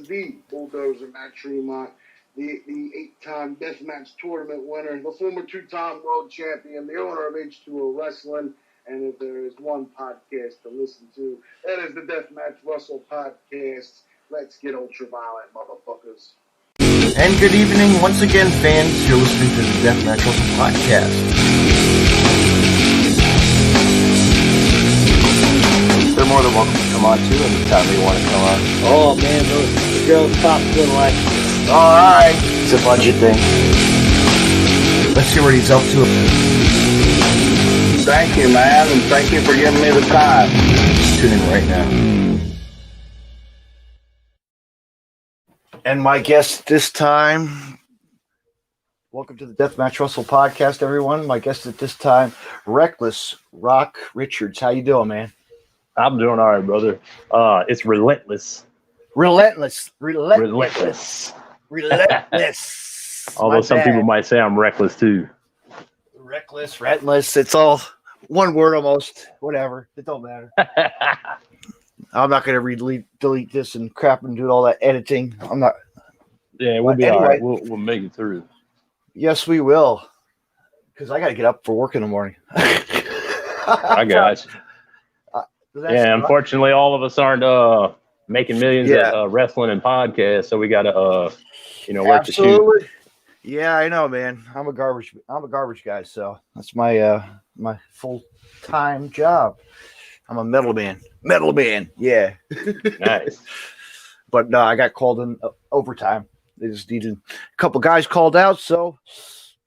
the Bulldozer Matt Tremont, the 8-time Deathmatch Tournament winner, the former 2-time world champion, the owner of H2O Wrestling. And if there is one podcast to listen to, that is the Deathmatch Russell Podcast. Let's get ultraviolet, motherfuckers. And good evening once again, fans. You're listening to the Deathmatch Russell Podcast. They're more than welcome to come on too anytime they want to come on. Oh man, the girls pop good like. All right, it's a budget thing. Let's see what he's up to. Thank you, man, and thank you for giving me the time. Tune in right now. And my guest this time, welcome to the Deathmatch Russell Podcast, everyone. My guest at this time, Relentless Roc Richards. How you doing, man? I'm doing all right, brother. It's relentless. Relentless. Although some people might say I'm reckless too. Reckless, relentless. It's all one word almost. Whatever. It don't matter. I'm not going to delete this and crap and do all that editing. I'm not. Yeah, we'll be all right. We'll make it through. Yes, we will. Because I got to get up for work in the morning. I got you. Yeah, unfortunately, all of us aren't making millions at wrestling and podcasts, so we got to, work the shoot. Yeah, I know, man. I'm a garbage guy, so that's my my full-time job. I'm a metal man. Yeah. Nice. But no, I got called in overtime. They just needed a couple guys called out, so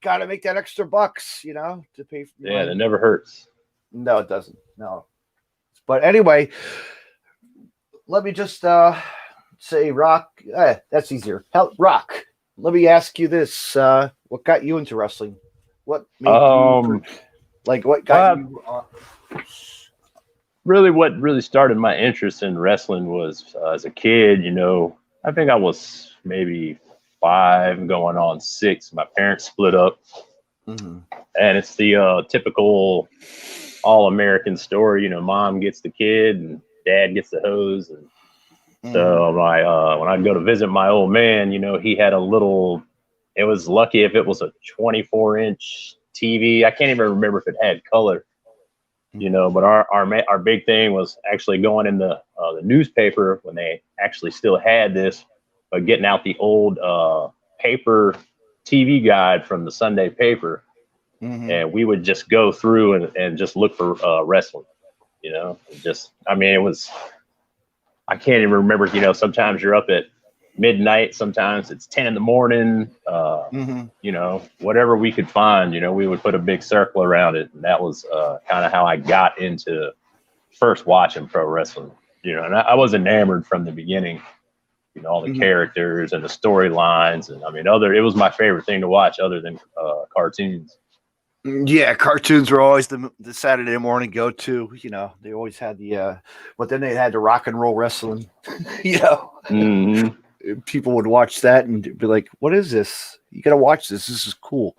got to make that extra bucks, to pay for. Yeah, that never hurts. No, it doesn't. No. But anyway, let me just say, Roc. That's easier. Roc. Let me ask you this: what got you into wrestling? What made you what got you? Really, what really started my interest in wrestling was as a kid. I think I was maybe 5, going on 6. My parents split up, and it's the typical all-American story. Mom gets the kid and dad gets the hose. And so when I'd go to visit my old man, he had it was lucky if it was a 24-inch TV. I can't even remember if it had color, but our big thing was actually going in the newspaper when they actually still had this, but getting out the old paper TV guide from the Sunday paper. And we would just go through and just look for wrestling, it was, I can't even remember, sometimes you're up at midnight, sometimes it's 10 in the morning, whatever we could find, we would put a big circle around it. And that was kind of how I got into first watching pro wrestling, and I was enamored from the beginning, all the characters and the storylines. And it was my favorite thing to watch other than cartoons. Yeah, cartoons were always the Saturday morning go-to. They always had but then they had the rock and roll wrestling. People would watch that and be like, "What is this? You got to watch this. This is cool.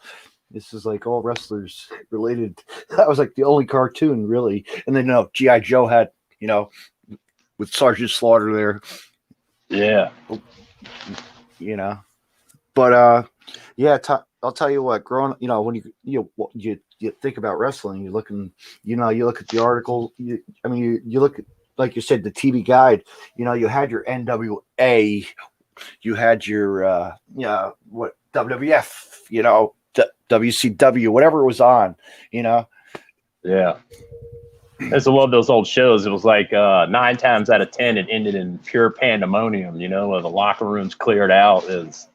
This is like all wrestlers related." That was like the only cartoon really. And then G.I. Joe had with Sergeant Slaughter there. Yeah. But I'll tell you what, growing up, when you think about wrestling, you look at the article, you look at, like you said, the TV guide, you had your NWA, you had your, WWF, WCW, whatever was on, Yeah. I used to love those old shows. It was like 9 times out of 10, it ended in pure pandemonium, where the locker rooms cleared out. It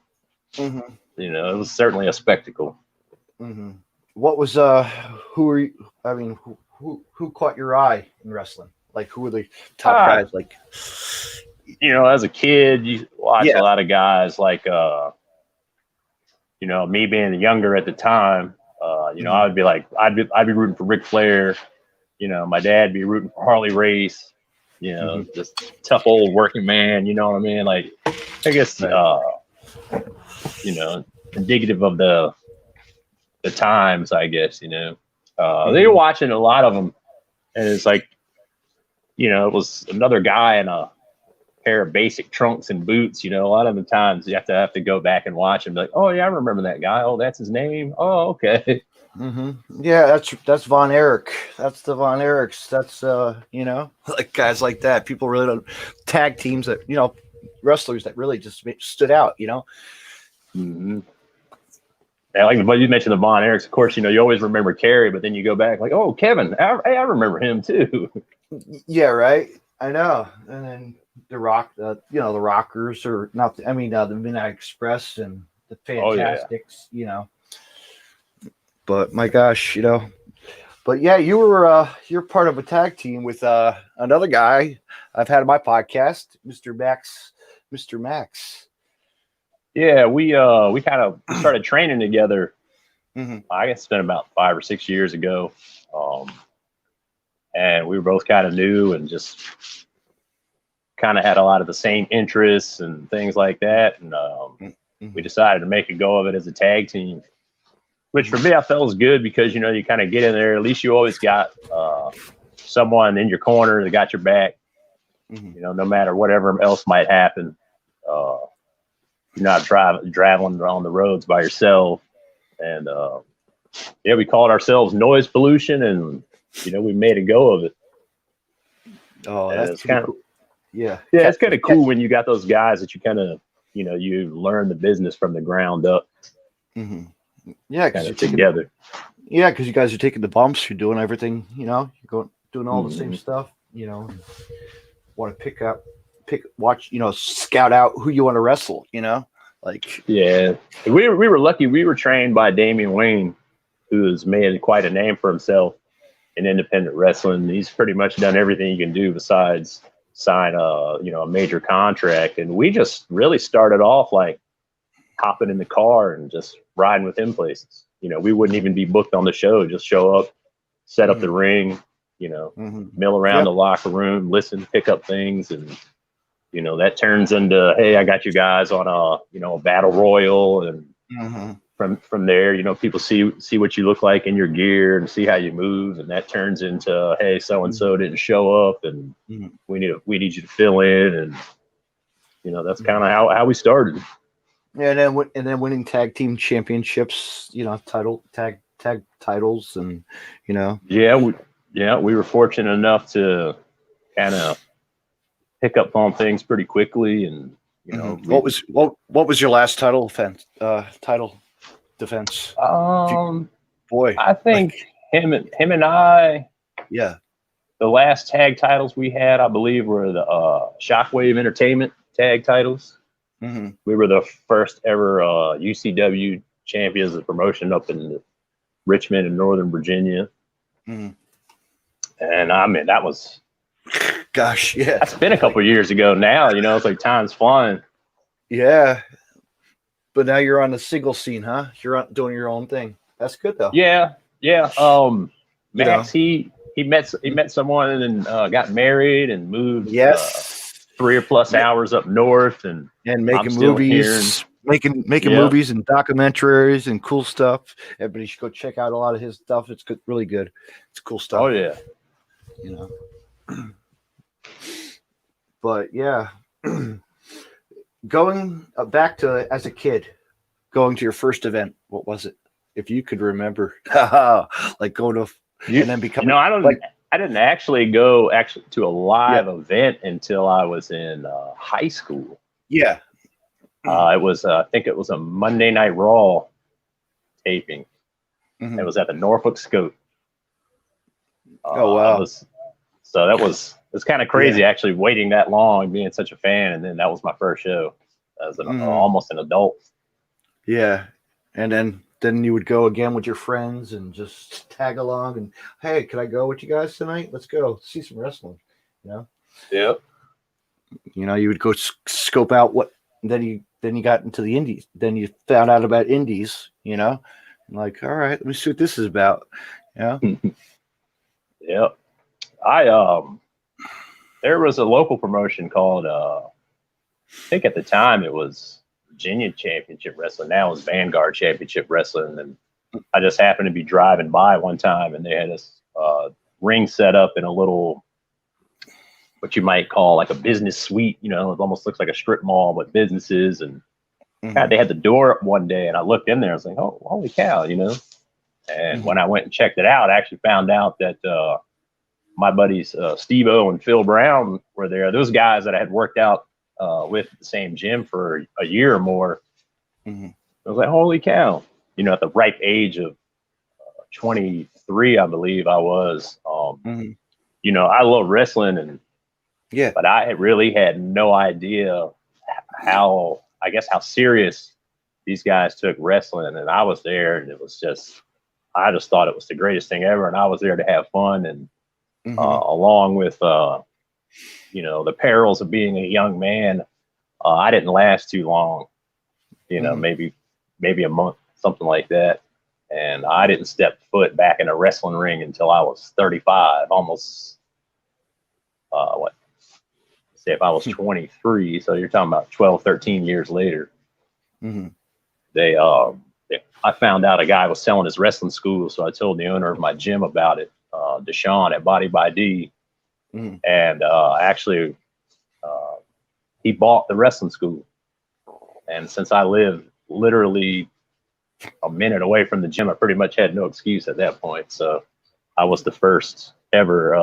was certainly a spectacle. What was who caught your eye in wrestling? Like, who were the top guys? Like, as a kid, you watch a lot of guys like, me being younger at the time, I'd be rooting for Ric Flair. My dad be rooting for Harley Race. Just tough old working man. You know what I mean? Like, I guess, indicative of the times, I guess. They were watching a lot of them, and it's like, it was another guy in a pair of basic trunks and boots. You know, a lot of the times you have to go back and watch and be like, oh yeah, I remember that guy. Oh, that's his name. Oh, okay. Yeah, that's Von Erich. That's the Von Erichs. That's you know, like guys like that. People really don't tag teams that, you know, wrestlers that really just stood out. You know. Mm-hmm. Yeah, like but you mentioned the Von Erichs. Of course, you know you always remember Kerry, but then you go back like, oh, Kevin. I remember him too. Yeah, right. I know. And then the Rock, you know, the Rockers, or not. The Midnight Express and the Fantastics. You know. But my gosh, you know. But yeah, you're part of a tag team with another guy I've had on my podcast, Mr. Max. Yeah, we kind of started training together. I guess it's been about 5 or 6 years ago, and we were both kind of new and just kind of had a lot of the same interests and things like that. And we decided to make a go of it as a tag team, which for me I felt was good because you know you kind of get in there. At least you always got someone in your corner that got your back. You know, no matter whatever else might happen. You're not traveling on the roads by yourself. And yeah, we called ourselves Noise Pollution, and you know we made a go of it. Oh, and that's kind of cool. Yeah, it's kind of cool when you got those guys that you kind of you learn the business from the ground up. Yeah, because you're together. Yeah, because you guys are taking the bumps. You're doing everything. You know, you're doing all the same stuff. You know, want to watch. You know, scout out who you want to wrestle. You know, like yeah, we were lucky. We were trained by Damian Wayne, who has made quite a name for himself in independent wrestling. He's pretty much done everything you can do besides sign a major contract. And we just really started off like hopping in the car and just riding with him places. You know, we wouldn't even be booked on the show, just show up, set up the ring, you know, mill around the locker room, listen, pick up things. And, you know, that turns into, hey, I got you guys on a battle royal. And from there, you know, people see what you look like in your gear and see how you move. And that turns into, hey, so-and-so didn't show up and we need you to fill in. And, you know, that's kind of how we started. Yeah, and then winning tag team championships, you know, tag titles, and you know. Yeah, we were fortunate enough to kind of pick up on things pretty quickly, and you know, what was your last title defense? Boy, I think him and I. Yeah. The last tag titles we had, I believe, were the Shockwave Entertainment tag titles. We were the first ever UCW champions of the promotion up in Richmond and Northern Virginia. And I mean, that was, gosh, yeah. That's been a couple of years ago now. You know, it's like time's flying. Yeah. But now you're on the single scene, huh? You're doing your own thing. That's good, though. Yeah. Max, he met someone and got married and moved. Yes. 3 or plus hours up north and making movies, making movies and documentaries and cool stuff. Everybody should go check out a lot of his stuff. It's good, really good. It's cool stuff. Oh yeah, you know. But yeah, going back to as a kid, going to your first event. What was it? If you could remember, like going to and then becoming. No, I don't. I didn't actually go to a live event until I was in high school. Yeah. It was, I think it was a Monday Night Raw taping. It was at the Norfolk Scope. Oh, wow. It was kind of crazy actually waiting that long, being such a fan. And then that was my first show as almost an adult. Yeah. And then you would go again with your friends and just tag along and, hey, can I go with you guys tonight? Let's go see some wrestling. You know? Yep. You know, you would go scope out what. Then you got into the indies. Then you found out about indies. You know, and like, all right, let me see what this is about. Yeah. Yep. There was a local promotion called I think at the time it was Virginia Championship Wrestling. Now it's Vanguard Championship Wrestling. And I just happened to be driving by one time and they had this ring set up in a little what you might call like a business suite. You know, it almost looks like a strip mall with businesses. And God, they had the door up one day, and I looked in there. I was like, oh, holy cow, you know. And when I went and checked it out, I actually found out that my buddies Steve-O and Phil Brown were there. Those guys that I had worked out with at the same gym for a year or more. I was like, holy cow. You know, at the ripe age of 23, I believe I was. You know, I love wrestling, and but I really had no idea how serious these guys took wrestling. And I was there, and I just thought it was the greatest thing ever. And I was there to have fun, and along with you know, the perils of being a young man, I didn't last too long. You know, maybe a month, something like that. And I didn't step foot back in a wrestling ring until I was 35, almost, say if I was 23, so you're talking about 12, 13 years later. I found out a guy was selling his wrestling school, so I told the owner of my gym about it, Deshaun at Body by D. And actually, he bought the wrestling school. And since I lived literally a minute away from the gym, I pretty much had no excuse at that point. So I was the first ever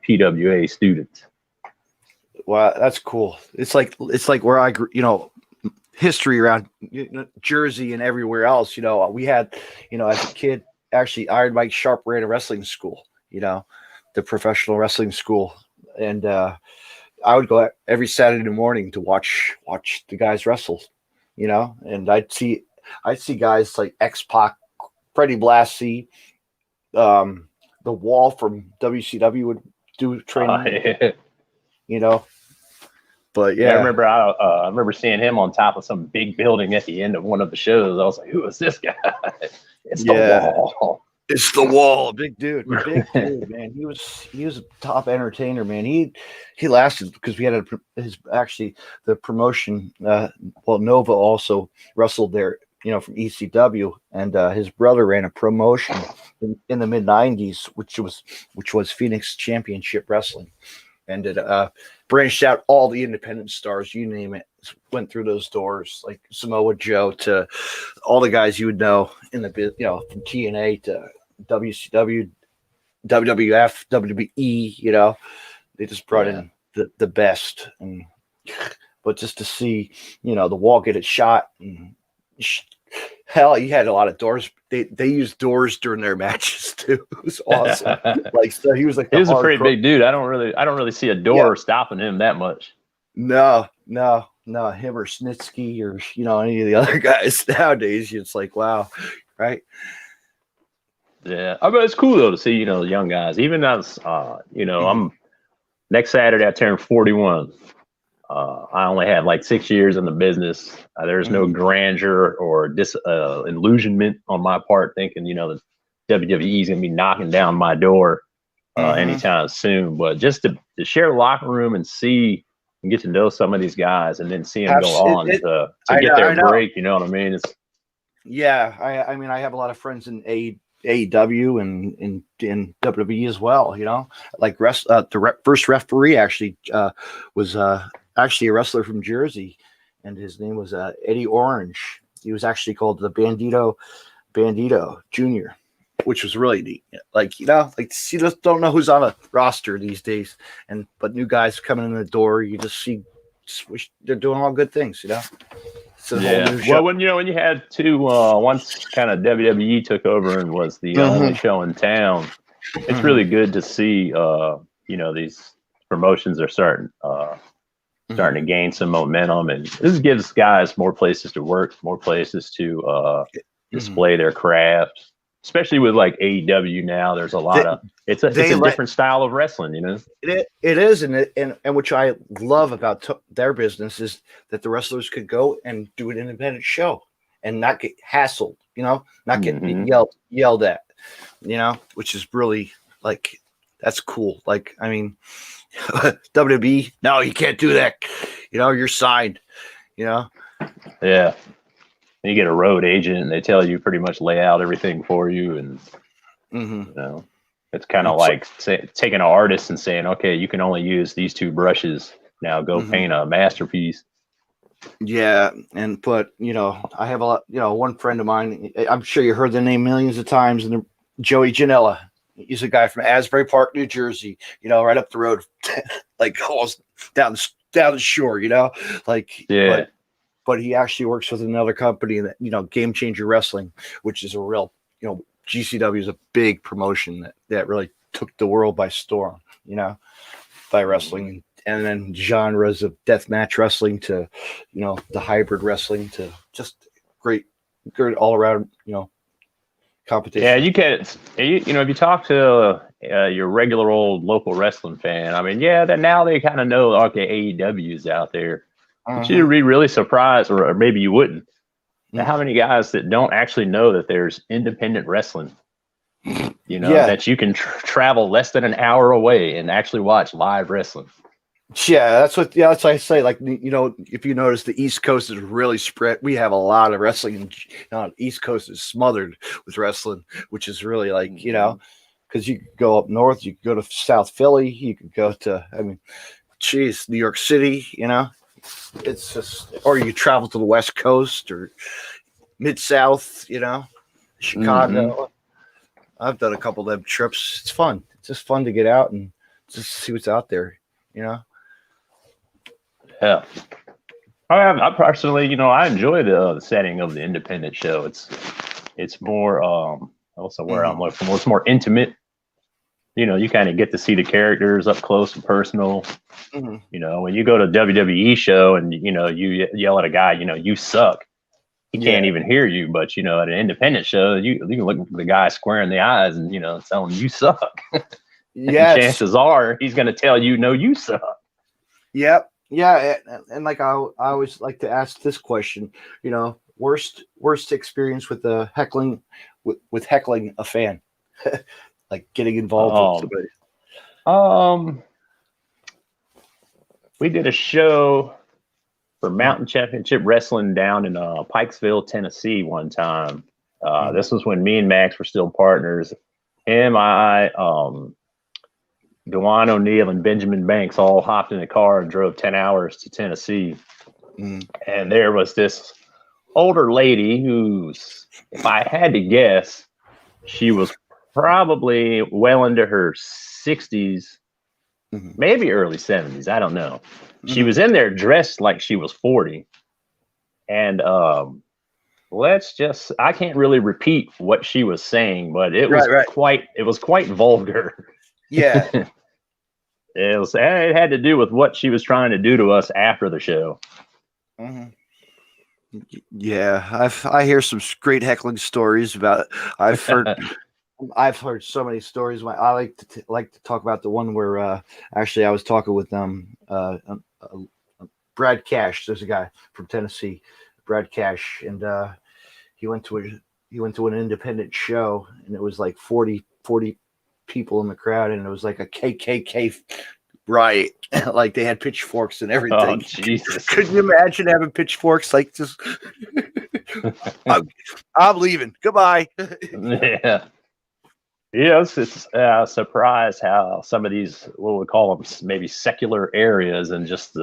PWA student. Wow, that's cool. It's like where I grew, you know, history around Jersey and everywhere else. You know, we had, you know, as a kid, actually Iron Mike Sharp ran a wrestling school, you know, the professional wrestling school. And I would go every Saturday morning to watch the guys wrestle, you know, and I'd see guys like X-Pac, Freddie Blassie, the Wall from WCW would do training, you know. But yeah, I remember seeing him on top of some big building at the end of one of the shows. I was like, "Who is this guy?" It's the Wall. It's the Wall, big dude, man. He was a top entertainer, man. He lasted because we had the promotion. Nova also wrestled there, you know, from ECW, and his brother ran a promotion in the mid '90s, which was Phoenix Championship Wrestling, and it branched out all the independent stars, you name it, went through those doors, like Samoa Joe to all the guys you would know in the, you know, from TNA to WCW, WWF, WWE, you know, they just brought in the best. And but just to see, you know, the Wall get it shot, and hell, he had a lot of doors. They used doors during their matches too. It was awesome. Like, so he was like, he was a pretty big dude. I don't really see a door stopping him that much. No, him or Snitsky or, you know, any of the other guys nowadays. It's like, wow, right? Yeah, I mean, it's cool though to see, you know, young guys. Even as you know, I'm next Saturday I turn 41. I only had like 6 years in the business. There's no grandeur or illusionment on my part, thinking, you know, the WWE is gonna be knocking down my door anytime soon. But just to share the locker room and see and get to know some of these guys, and then see them go on to get their break. You know what I mean? I mean, I have a lot of friends in AEW and in WWE as well. You know, like first referee actually was actually a wrestler from Jersey, and his name was Eddie Orange. He was actually called the Bandito Jr., which was really neat. Like, you know, like, you just don't know who's on a roster these days, but new guys coming in the door, you just wish they're doing all good things, you know. Well, when you had two, once kind of WWE took over and was the only show in town, it's really good to see, you know, these promotions are starting to gain some momentum, and this gives guys more places to work, more places to display their craft. Especially with like AEW now, there's a lot of it's a different style of wrestling, you know. It is, and which I love about their business is that the wrestlers could go and do an independent show and not get hassled, you know, not get yelled at, you know, which is really, like, that's cool. Like, I mean, WWE, no, you can't do that. You know, you're signed, you know. Yeah. You get a road agent and they tell you pretty much lay out everything for you, and you know, It's kind of like taking an artist and saying, okay, you can only use these two brushes. Now go paint a masterpiece. Yeah, but I have a lot. One friend of mine. I'm sure you heard the name millions of times, and Joey Janela. He's a guy from Asbury Park, New Jersey. Right up the road, like almost down the shore. Yeah. But he actually works with another company that Game Changer Wrestling, which is a real GCW is a big promotion that really took the world by storm. By wrestling. And then genres of deathmatch wrestling to, the hybrid wrestling to just great all around, competition. Yeah, you get if you talk to your regular old local wrestling fan, I mean, that now they kind of know, okay, AEW's out there. But you'd be really surprised, or maybe you wouldn't, how many guys that don't actually know that there's independent wrestling. That you can travel less than an hour away and actually watch live wrestling. Yeah, that's what I say. Like, if you notice, the East Coast is really spread. We have a lot of wrestling, and the East Coast is smothered with wrestling, which is really like, because you could go up north, you could go to South Philly, you could go to, New York City, it's just, or you travel to the West Coast or Mid-South, Chicago. I've done a couple of them trips. It's fun. It's just fun to get out and just see what's out there, Yeah. I personally, I enjoy the setting of the independent show. It's more also where I'm looking for. It's more intimate. You kind of get to see the characters up close and personal. When you go to a WWE show and you yell at a guy, you suck. He can't even hear you, but at an independent show, you can look at the guy square in the eyes and tell him you suck. Yes. Chances are he's going to tell you, no, you suck. Yep. Yeah, and like I always like to ask this question, worst experience with heckling with heckling a fan, like getting involved with somebody. We did a show for Mountain Championship Wrestling down in Pikesville, Tennessee one time. This was when me and Max were still partners. Him, Dewan O'Neill and Benjamin Banks all hopped in a car and drove 10 hours to Tennessee. And there was this older lady who's, if I had to guess, she was probably well into her 60s, maybe early 70s. I don't know. She was in there dressed like she was 40. And I can't really repeat what she was saying, but it was quite vulgar. Yeah. It had to do with what she was trying to do to us after the show. Yeah, I hear some great heckling stories about it. I've heard so many stories. I like to talk about the one where actually I was talking with Brad Cash. There's a guy from Tennessee, Brad Cash, and he went to an independent show, and it was like 40 people in the crowd, and it was like a KKK riot. Like they had pitchforks and everything. Oh, Jesus. Couldn't you imagine having pitchforks? Like just I'm leaving, goodbye. It's surprised how some of these, what we call them, maybe secular areas, and just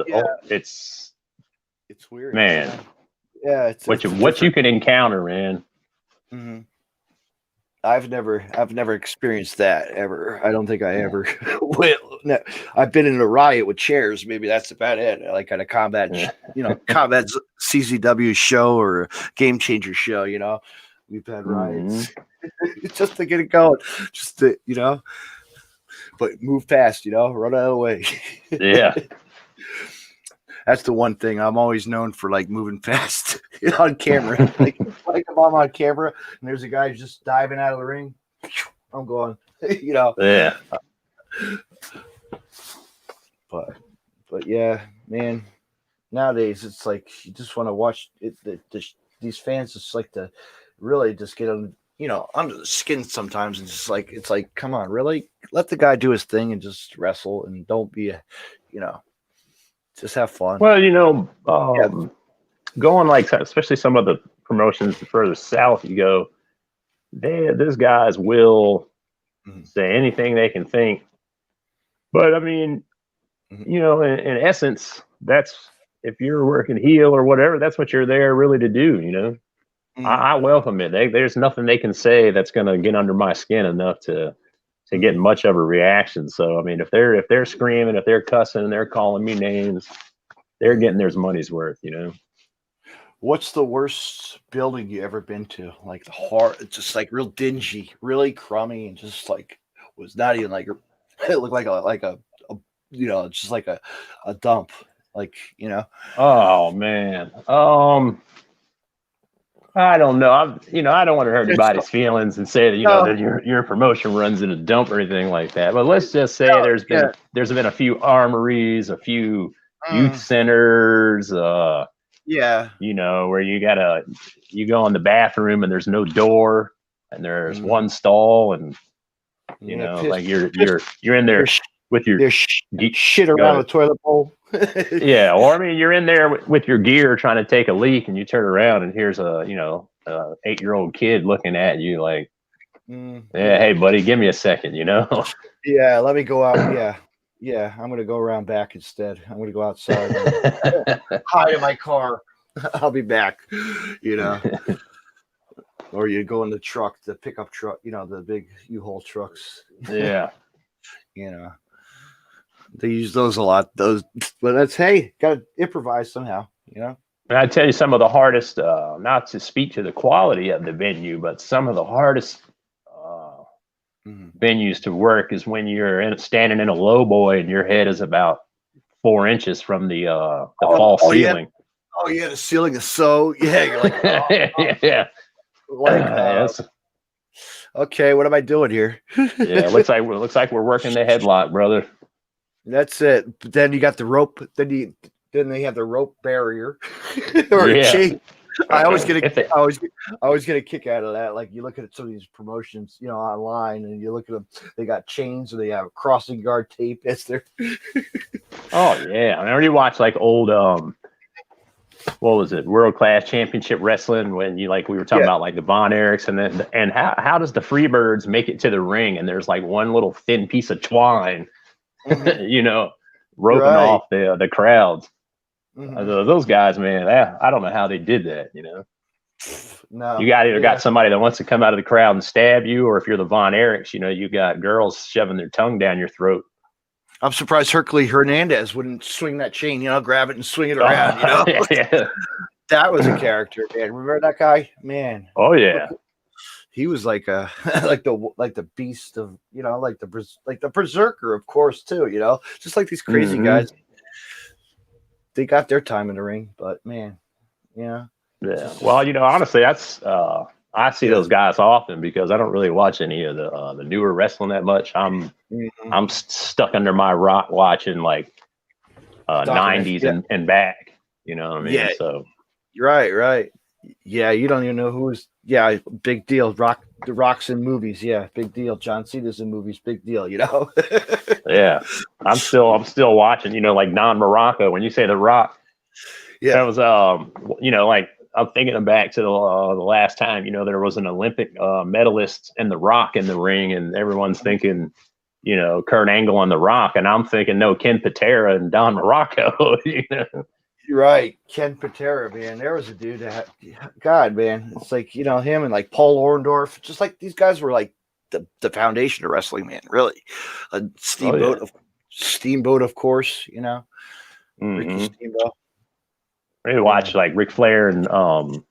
it's weird, man. Yeah, what you can encounter, man. I've never experienced that ever. I don't think I ever will. No, I've been in a riot with chairs. Maybe that's about it. Like at a combat CZW show or a Game Changer show. We've had riots just to get it going. Just to but move fast. Run out of the way. Yeah. That's the one thing I'm always known for, like moving fast on camera. like if I'm on camera and there's a guy just diving out of the ring, I'm going, Yeah. But yeah, man. Nowadays it's like you just want to watch it. These fans just like to really just get on, under the skin sometimes, and just like it's like, come on, really let the guy do his thing and just wrestle, and don't be just have fun. Well, going like, especially some of the promotions further south you go, these guys will say anything they can think. But I mean, you know, in essence, that's if you're working heel or whatever, that's what you're there really to do. You know, I welcome it. There's nothing they can say that's going to get under my skin enough to get much of a reaction. So I mean, if they're screaming, if they're cussing, they're calling me names, they're getting their money's worth. You know. What's the worst building you ever been to? Like the hard, just like real dingy, really crummy, and just like was not even like it looked like a you know, just like a dump, like, you know. Oh man. I don't know. I don't want to hurt anybody's feelings and say that that your promotion runs in a dump or anything like that. But let's just say there's been a few armories, a few youth centers, you know, where you go in the bathroom and there's no door and there's one stall and you know, like you're in there with your shit around the toilet bowl. Yeah, or I mean, you're in there with your gear trying to take a leak, and you turn around, and here's a 8-year-old kid looking at you like, yeah, hey buddy, give me a second, you know? Yeah, let me go out. Yeah, I'm gonna go around back instead. I'm gonna go outside, and hide in my car. I'll be back, you know. Or you go in the truck, the pickup truck, you know, the big U-Haul trucks. Yeah. You know, they use those a lot. Those, but that's gotta improvise somehow. You know. And I tell you, some of the hardest, not to speak to the quality of the venue, but some of the hardest venues to work is when you're standing in a low boy and your head is about 4 inches from the false ceiling. Yeah, the ceiling is so you're like, yeah. Like, okay, what am I doing here? Yeah, looks like we're working the headlock, brother. That's it. But then you got the rope. Then they have the rope barrier or a chain. I always get a kick out of that. Like you look at some of these promotions, you know, online, and you look at them. They got chains, or they have crossing guard tape. It's their. Oh yeah, I already watched like old what was it, World Class Championship Wrestling, when we were talking about like the Von Erichs and how does the Freebirds make it to the ring, and there's like one little thin piece of twine, you know, roping off the crowds. Those guys, man, I don't know how they did that, you know. No, you got somebody that wants to come out of the crowd and stab you, or if you're the Von Erichs, you know, you got girls shoving their tongue down your throat. I'm surprised Hercules Hernandez wouldn't swing that chain, you know, grab it and swing it around, you know. Yeah. That was a character, man. Remember that guy? Man. Oh yeah. He was like the beast of, you know, like the berserker, of course, too, you know. Just like these crazy guys. They got their time in the ring, but man, yeah. Yeah. Well, you know, honestly, that's I see those guys often because I don't really watch any of the newer wrestling that much. I'm stuck under my rock watching like 90s and back. You know what I mean? Yeah. So right. Yeah, you don't even know who's big deal. The Rock's in movies, big deal. John Cena's in movies, big deal, you know. Yeah. I'm still watching, you know, like Don Morocco. When you say The Rock, that was you know, like I'm thinking back to the last time, you know, there was an Olympic medalist and The Rock in the ring, and everyone's thinking, you know, Kurt Angle on The Rock, and I'm thinking, no, Ken Patera and Don Morocco. You know? Right, Ken Patera, man. There was a dude that, God, man, it's like, you know, him and like Paul Orndorff, just like these guys were like the foundation of wrestling, man. Really, Steamboat, of course, you know, Ricky Steamboat. We watch like Ric Flair and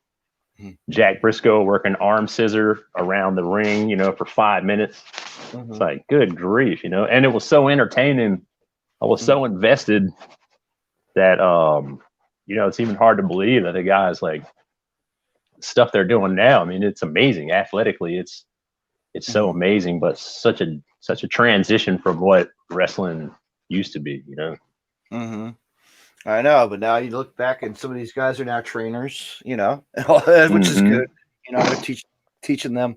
Jack Briscoe working arm scissor around the ring, you know, for 5 minutes. It's like, good grief, you know, and it was so entertaining. I was so invested that, you know, it's even hard to believe that the guys like stuff they're doing now. I mean, it's amazing athletically. It's so amazing, but such a transition from what wrestling used to be, you know? I know, but now you look back and some of these guys are now trainers, you know, which is good. You know, they're teaching them,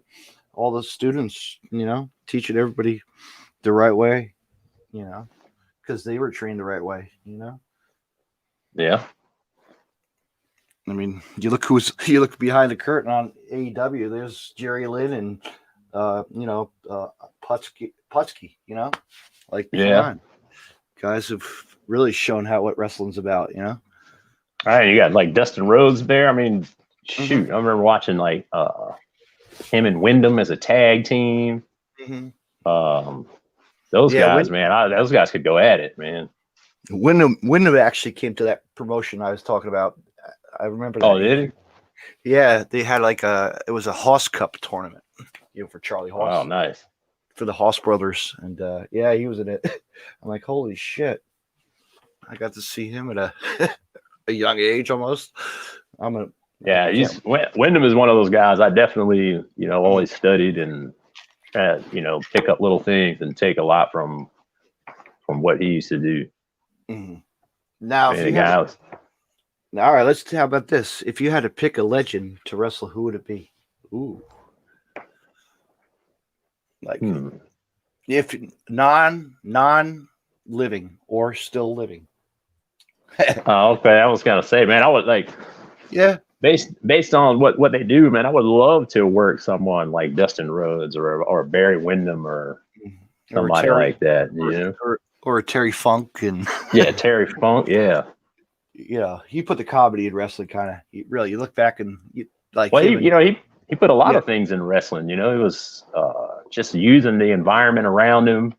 all the students, you know, teaching everybody the right way, you know, because they were trained the right way, you know. Yeah. I mean, you look behind the curtain on AEW. There's Jerry Lynn and you know, Putski, you know? Like, come Yeah. on. Guys have really shown what wrestling's about, you know? All right, you got like Dustin Rhodes there. I mean, shoot, I remember watching like him and Wyndham as a tag team. Those guys, man, those guys could go at it, man. Wyndham actually came to that promotion I was talking about. I remember that. Oh, did he? Yeah, they had it was a Hoss Cup tournament, for Charlie Hoss. Oh, nice. For the Hoss brothers. And yeah, he was in it. I'm like, holy shit. I got to see him at a young age almost. Wyndham is one of those guys I definitely, always studied and pick up little things and take a lot from what he used to do. Mm-hmm. Now, all right, how about this? If you had to pick a legend to wrestle, who would it be? Ooh. Like, if non-living or still living. Oh, okay. I was gonna say, man, I would like, based on what they do, man, I would love to work someone like Dustin Rhodes or Barry Windham or somebody like that, or Terry Funk and Terry Funk, he put the comedy in wrestling kind of. You look back and he put a lot of things in wrestling. He was just using the environment around him,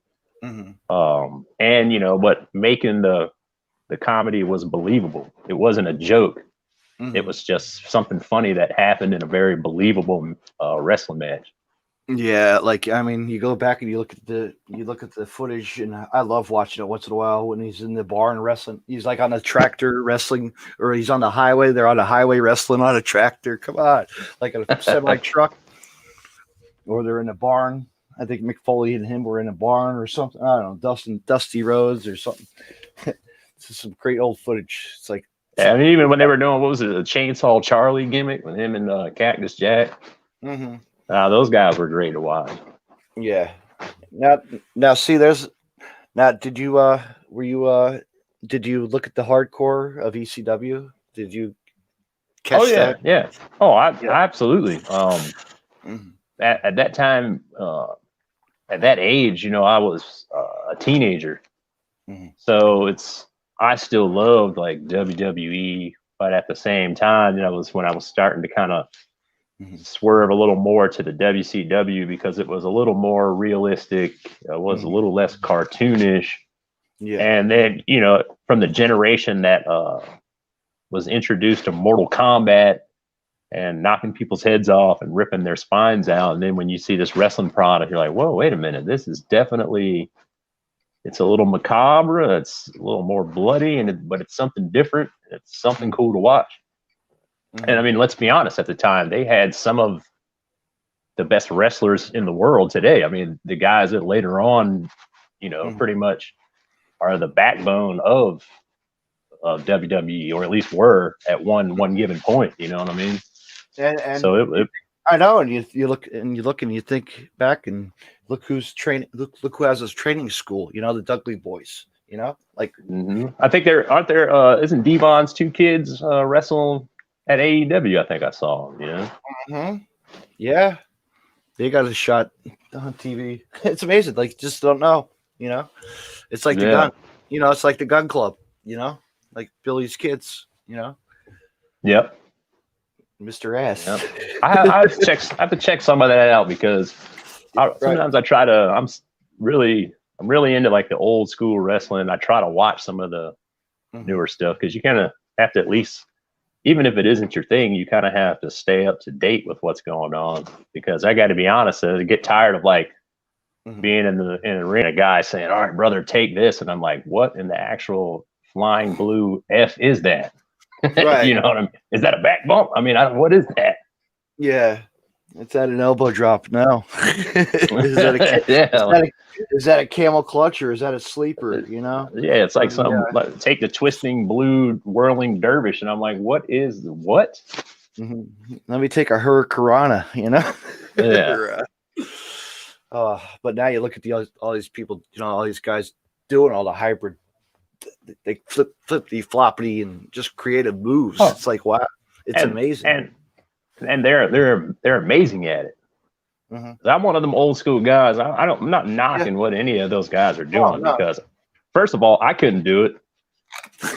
but making the comedy was believable. It wasn't a joke. It was just something funny that happened in a very believable wrestling match. Yeah, you go back and you look at the footage, and I love watching it once in a while when he's in the barn wrestling. He's like on a tractor wrestling, or he's on the highway. They're on the highway wrestling on a tractor. Come on, like a semi truck, or they're in a barn. I think Mick Foley and him were in a barn or something. I don't know, Dusty Rhodes or something. This is some great old footage. It's like, even when they were doing, what was it, a Chainsaw Charlie gimmick with him and Cactus Jack. Those guys were great to watch. Yeah. Now see, did you look at the hardcore of ECW? Did you catch that? Yeah. Oh, absolutely. At that time, at that age, I was a teenager. So I still loved like WWE, but at the same time, that was when I was starting to kind of swerve a little more to the WCW because it was a little more realistic. It was a little less cartoonish. Yeah. And then, from the generation that was introduced to Mortal Kombat and knocking people's heads off and ripping their spines out. And then when you see this wrestling product, you're like, whoa, wait a minute. This is definitely, it's a little macabre. It's a little more bloody, but it's something different. It's something cool to watch. And I mean, let's be honest, at the time, they had some of the best wrestlers in the world today. I mean, the guys that later on, pretty much are the backbone of WWE, or at least were at one given point. You know what I mean? And so I know, and you look and you think back and look who's training. Look who has his training school. The Dudley Boys. I think aren't there. Isn't Devon's two kids wrestle at AEW? I think I saw them. Yeah, they got a shot on TV. It's amazing. Like, just don't know. It's like the gun. It's like the Gun Club. Like Billy's kids. Yep. Mr. S. Yep. I have to check some of that out because sometimes I try to. I'm really into like the old school wrestling. I try to watch some of the newer stuff because you kind of have to, at least, even if it isn't your thing, you kind of have to stay up to date with what's going on. Because I got to be honest, I get tired of like being in the ring, a guy saying, "All right, brother, take this," and I'm like, "What in the actual flying blue F is that?" Right. You know what I mean? Is that a back bump? I mean, what is that? Yeah. It's at an elbow drop now. Is that a camel clutch or is that a sleeper? Yeah, it's like like, take the twisting blue whirling dervish, and I'm like, what? Let me take a hurricanrana, Yeah. But now you look at all these people, all these guys doing all the hybrid. They flip the floppity and just creative moves. It's like, wow, it's amazing. And they're amazing at it. I'm one of them old school guys. I'm not knocking what any of those guys are doing because, first of all, I couldn't do it.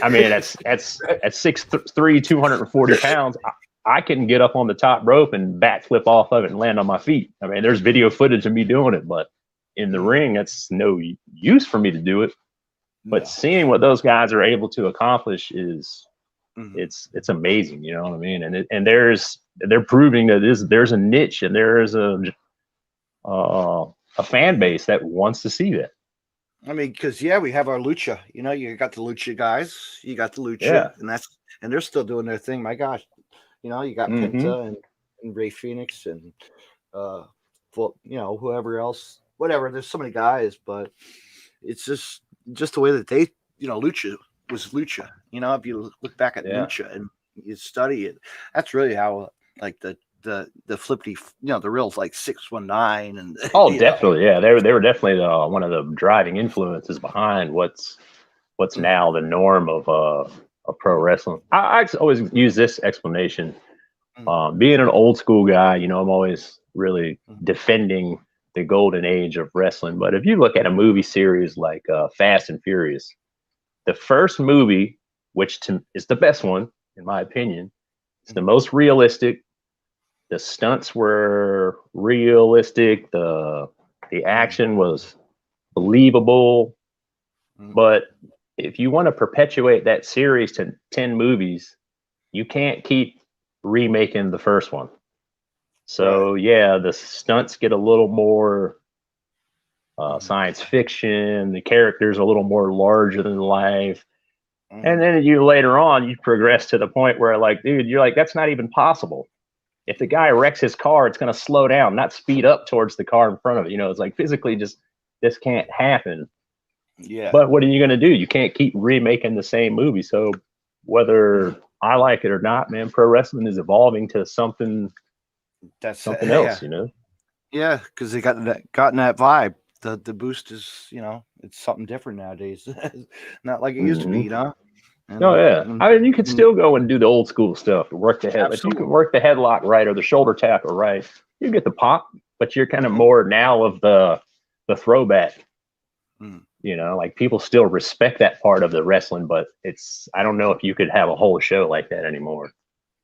I mean, at 6'3", 240 pounds, I can get up on the top rope and backflip off of it and land on my feet. I mean, there's video footage of me doing it, but in the ring, it's no use for me to do it. But seeing what those guys are able to accomplish is, it's amazing. You know what I mean? And they're proving that there's a niche and there is a fan base that wants to see that. I mean, because we have our lucha. You know, you got the lucha guys, you got the lucha, and they're still doing their thing. My gosh, you know, you got Penta and Ray Phoenix and whoever else, whatever. There's so many guys, but it's just the way that they, you know, lucha was lucha. You know, if you look back at lucha and you study it, that's really how like the flippity, you know, the real like 619 and definitely, they were definitely one of the driving influences behind what's now the norm of pro wrestling. I always use this explanation. Being an old school guy, you know, I'm always really defending the golden age of wrestling. But if you look at a movie series like Fast and Furious, the first movie, which is the best one in my opinion, it's the most realistic. The stunts were realistic. The action was believable. But if you want to perpetuate that series to 10 movies, you can't keep remaking the first one. So the stunts get a little more science fiction. The characters are a little more larger than life. And then later on, you progress to the point where, like, dude, you're like, that's not even possible. If the guy wrecks his car, it's going to slow down, not speed up towards the car in front of it. You know, it's like physically this can't happen. Yeah. But what are you going to do? You can't keep remaking the same movie. So whether I like it or not, man, pro wrestling is evolving to something else, you know? Yeah, because they gotten that vibe. The boost is, you know, it's something different nowadays. Not like it used to be, you know? I mean, you could still go and do the old school stuff, work the head. If you can work the headlock right or the shoulder tackle right, you get the pop, but you're kind of more now of the throwback. You know, like people still respect that part of the wrestling, but I don't know if you could have a whole show like that anymore.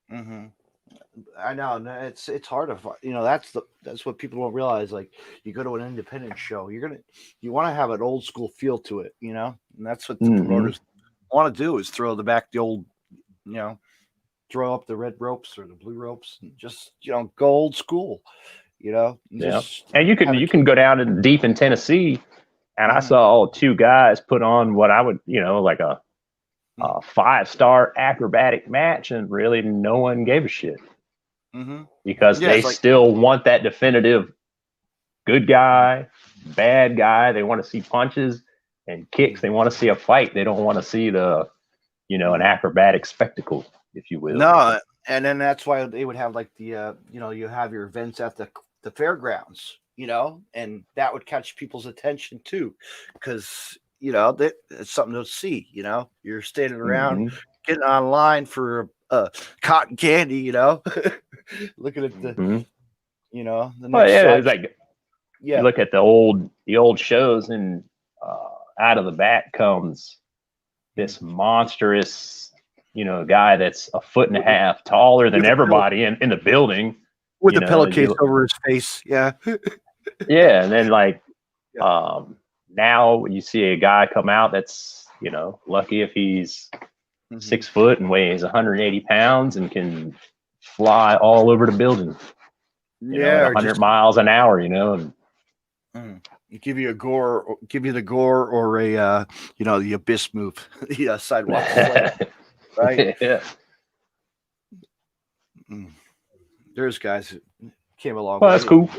I know it's hard to, you know, that's what people don't realize. Like, you go to an independent show, you want to have an old school feel to it, you know, and that's what the promoters want to do, is throw the old, you know, throw up the red ropes or the blue ropes and just, you know, go old school, you know. And you can go down in deep in Tennessee, and I saw two guys put on what I would, you know, like a 5-star acrobatic match, and really no one gave a shit. Because they still want that definitive good guy, bad guy. They want to see punches and kicks. They want to see a fight. They don't want to see the, you know, an acrobatic spectacle, if you will. No, and then that's why they would have like the, you know, you have your events at the fairgrounds, you know, and that would catch people's attention too, because, you know, it's something to see. You know, you're standing around getting online for cotton candy, you know, looking at the, you know, the next it's like, you look at the old shows, and out of the back comes this monstrous, you know, guy that's 1.5 feet taller than everybody in the building, with a pillowcase over his face. Yeah. And then like now you see a guy come out that's, you know, lucky if he's 6 foot and weighs 180 pounds and can fly all over the building. You know, at 100 miles an hour, you know, and give you the gore, or a you know, the abyss move, the sidewalk slam, right? Yeah. There's guys that came along. Well, that's cool.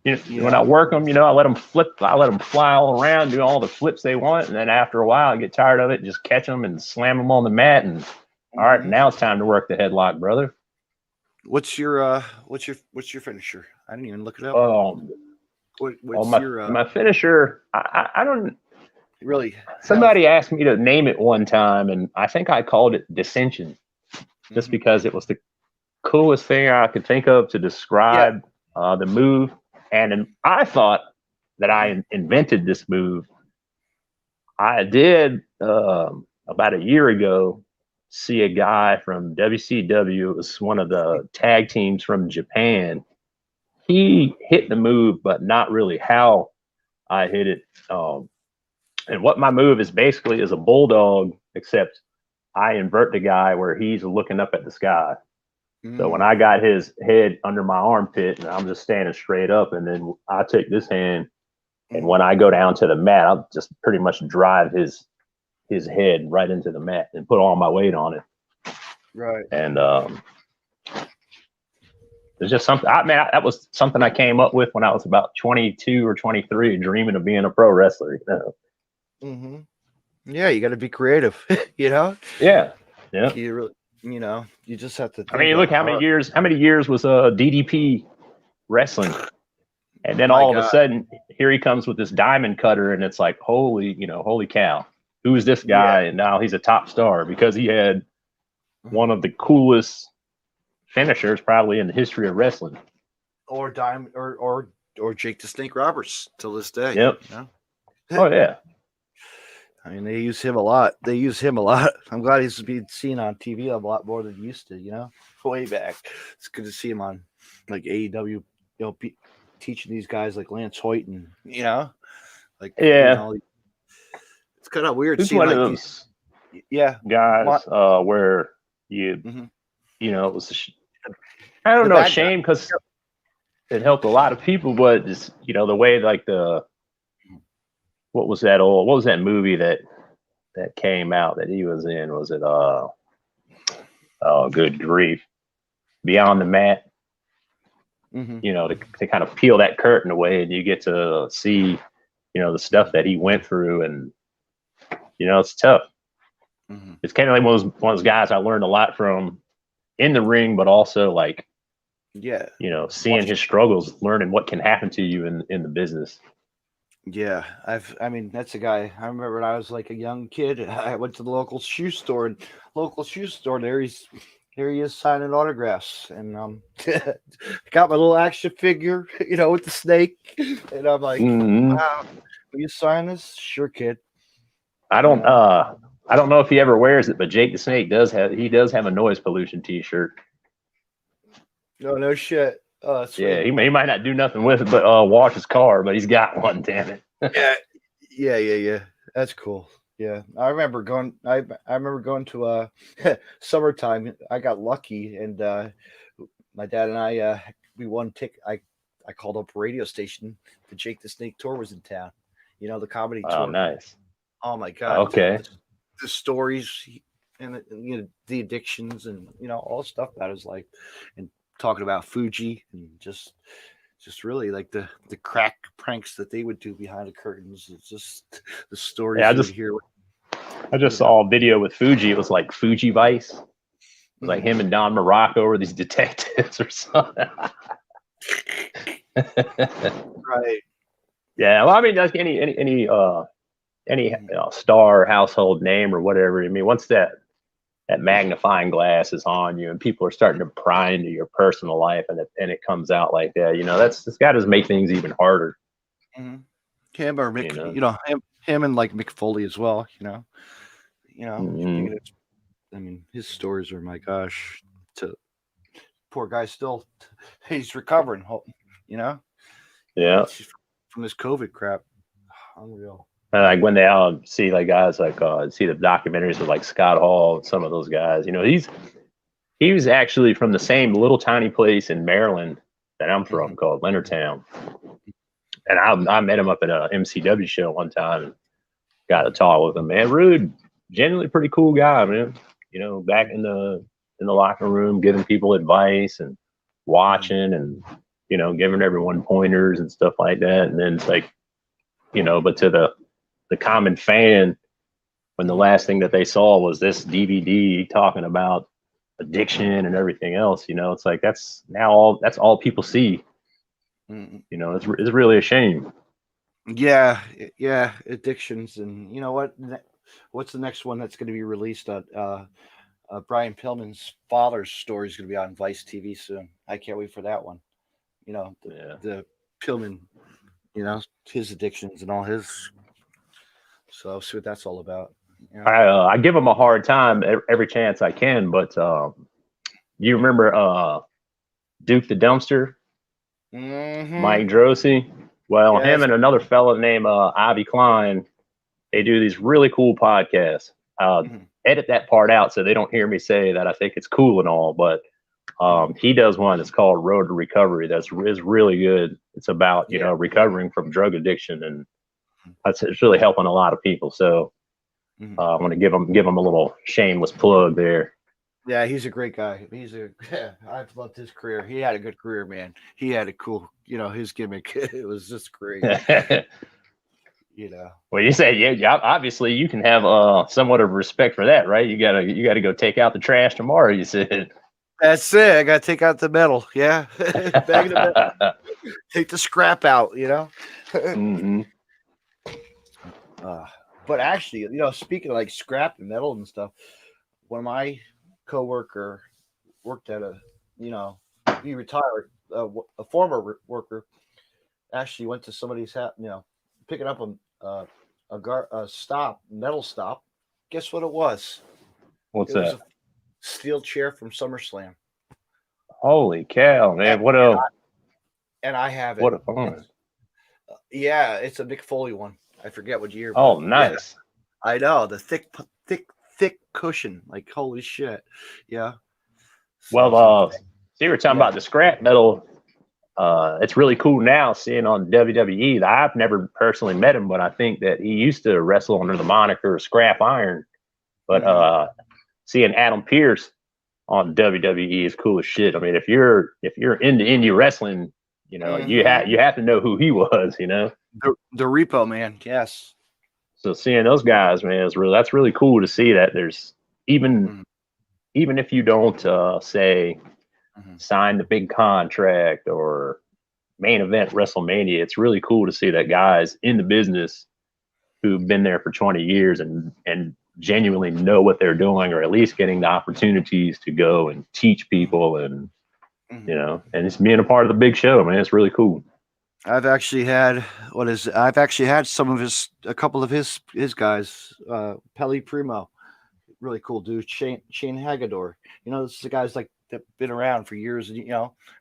You know, when I work them, you know, I let them fly all around, do all the flips they want, and then after a while, I get tired of it, just catch them and slam them on the mat, and all right, now it's time to work the headlock, brother. What's your finisher? I didn't even look it up. My finisher? I don't really. Somebody asked me to name it one time, and I think I called it Dissension, just because it was the coolest thing I could think of to describe the move. And I thought that I invented this move. I did about a year ago see a guy from WCW. It was one of the tag teams from Japan. He hit the move, but not really how I hit it. And what my move is basically is a bulldog, except I invert the guy where he's looking up at the sky. So when I got his head under my armpit and I'm just standing straight up, and then I take this hand, and when I go down to the mat, I'll just pretty much drive his head right into the mat and put all my weight on it. Right. And there's just something. That was something I came up with when I was about 22 or 23, dreaming of being a pro wrestler. You know? Mm-hmm. Yeah, you got to be creative. You know. Yeah. Yeah. You really, you just have to. I mean, look how many years. How many years was DDP wrestling? And then all of a sudden, here he comes with this diamond cutter, and it's like, holy cow, who is this guy? Yeah. And now he's a top star because he had one of the coolest finishers probably in the history of wrestling. Or Diamond, or Jake the Snake Roberts till this day. Yep. You know? Oh yeah. I mean, they use him a lot. I'm glad he's being seen on TV a lot more than he used to. You know, way back. It's good to see him on like AEW. Teaching these guys like Lance Hoyt and like it's kind of weird. It's one of those guys where you it was I don't know, shame because it helped a lot of people, but it's, the way like what was that movie that came out that he was in? Was it oh good grief, Beyond the Mat? To kind of peel that curtain away, and you get to see, the stuff that he went through, and it's tough. It's kind of like one of those guys I learned a lot from in the ring, but also like, seeing his struggles, learning what can happen to you in the business. Yeah, that's a guy. I remember when I was like a young kid, I went to the local shoe store, there he is signing autographs, and got my little action figure, with the snake, and I'm like, wow, will you sign this? Sure, kid. I don't know if he ever wears it, but Jake the Snake does have a noise pollution T-shirt. No shit. Yeah, he might not do nothing with it, but wash his car, but he's got one. Damn it. Yeah. That's cool. Yeah, I remember going to summertime. I got lucky, and my dad and I we won ticket. I called up a radio station. The Jake the Snake tour was in town. The comedy tour. Oh, nice. Oh my god. Okay. The stories and the addictions and all the stuff about his life, and talking about Fuji and just really like the crack pranks that they would do behind the curtains. It's just the stories. Yeah, I just saw a video with Fuji. It was like Fuji Vice. It was like him and Don Morocco or these detectives or something. Right. Yeah. Well, I mean, like any star, household name or whatever. I mean, once that magnifying glass is on you and people are starting to pry into your personal life, and it comes out like that, that's got to make things even harder. Him or Mick, him and like Mick Foley as well. I mean, his stories are, my gosh, poor guy still, he's recovering. Yeah, from this COVID crap. Unreal. And like when they all see like guys like see the documentaries with like Scott Hall and some of those guys, he was actually from the same little tiny place in Maryland that I'm from called Leonardtown. And I met him up at a MCW show one time and got to talk with him. Man, Rude, generally pretty cool guy, man. Back in the locker room, giving people advice and watching and giving everyone pointers and stuff like that. And then it's like, but to the common fan, when the last thing that they saw was this DVD talking about addiction and everything else, it's like that's all people see. It's really a shame. Yeah, addictions. And what's the next one that's going to be released on Brian Pillman's father's story is going to be on Vice TV soon. I can't wait for that one. The Pillman, his addictions and all his. So I'll see what that's all about. I give him a hard time every chance I can, but you remember Duke the Dumpster, Mike Drosy? Well, him and another fellow named Ivy Klein, they do these really cool podcasts. Edit that part out so they don't hear me say that I think it's cool and all, but he does one that's called Road to Recovery. Is really good. It's about recovering from drug addiction, and it's really helping a lot of people. So I want to give him a little shameless plug there. Yeah, he's a great guy. I've loved his career. He had a good career, man. He had a cool, his gimmick. It was just great. Well, you said, obviously you can have somewhat of respect for that, right? You gotta go take out the trash tomorrow. You said. That's it. I gotta take out the metal. Yeah, bag the metal. Take the scrap out. But actually, speaking of like scrap and metal and stuff, when my coworker worked at he retired, a former worker actually went to somebody's house, picking up a metal stop. Guess what it was? What's it that? Was a steel chair from SummerSlam. Holy cow, man! What a and I have it. What a fun! It's a Mick Foley one. I forget what year. Oh, nice. Yeah. I know the thick cushion. Like holy shit. Yeah. Well, you were talking about the scrap metal. It's really cool now seeing on WWE. I've never personally met him, but I think that he used to wrestle under the moniker Scrap Iron. But seeing Adam Pearce on WWE is cool as shit. I mean, if you're into indie wrestling, you have to know who he was. The Repo Man. Yes. So seeing those guys, man, that's really cool to see that there's even if you don't sign the big contract or main event WrestleMania, it's really cool to see that guys in the business who've been there for 20 years and genuinely know what they're doing, or at least getting the opportunities to go and teach people and and it's being a part of the big show, man. It's really cool. I've actually had a couple of his guys, Pele Primo, really cool dude. Shane Hagador, this is the guys like that been around for years, and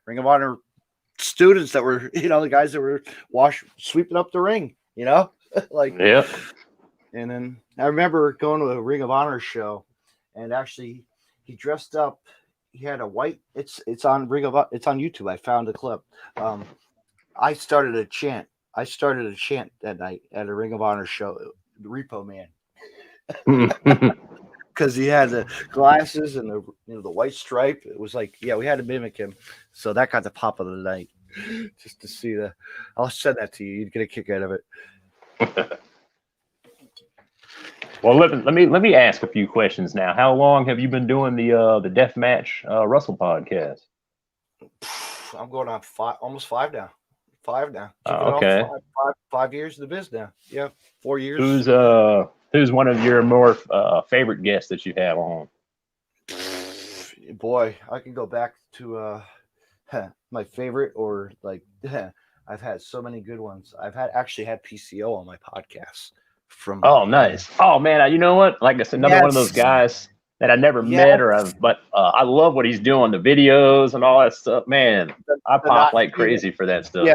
Ring of Honor students that were, the guys that were sweeping up the ring, like yeah. And then I remember going to a Ring of Honor show, and actually he dressed up. He had a white. It's on it's on YouTube. I found a clip. I started a chant that night at a Ring of Honor show, the Repo Man, because he had the glasses and the white stripe. It was like, we had to mimic him, so that got the pop of the night. Just to see I'll send that to you. You'd get a kick out of it. Well, let me ask a few questions now. How long have you been doing the Deathmatch Russell podcast? I'm going on almost 5 now. 5 now. Okay. 5 years in the biz now. Yeah, 4 years. Who's one of your more favorite guests that you have on? Boy, I can go back to my favorite, or like I've had so many good ones. I've actually had PCO on my podcast. Oh, nice. Oh man, you know what? Like I said, another one of those guys that I never met but I love what he's doing, the videos and all that stuff. Man, I pop like crazy for that stuff.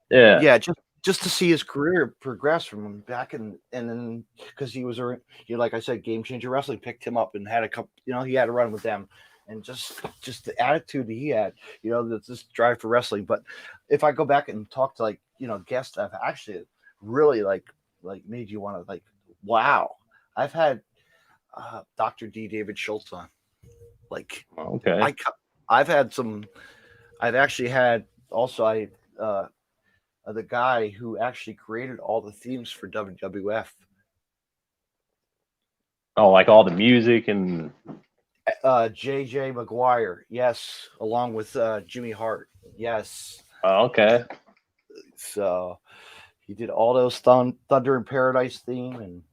Yeah. Just to see his career progress from back and then because he was like I said, Game Changer Wrestling picked him up and had a couple. He had to run with them, and just the attitude that he had. This drive for wrestling. But if I go back and talk to guests, I've actually really like made you want to wow. I've had Dr. D. David Schultz on. Okay. I've actually had also the guy who actually created all the themes for WWF. Oh, like all the music and JJ McGuire, yes, along with Jimmy Hart, yes. Oh, okay. So he did all those Thunder in Paradise theme, and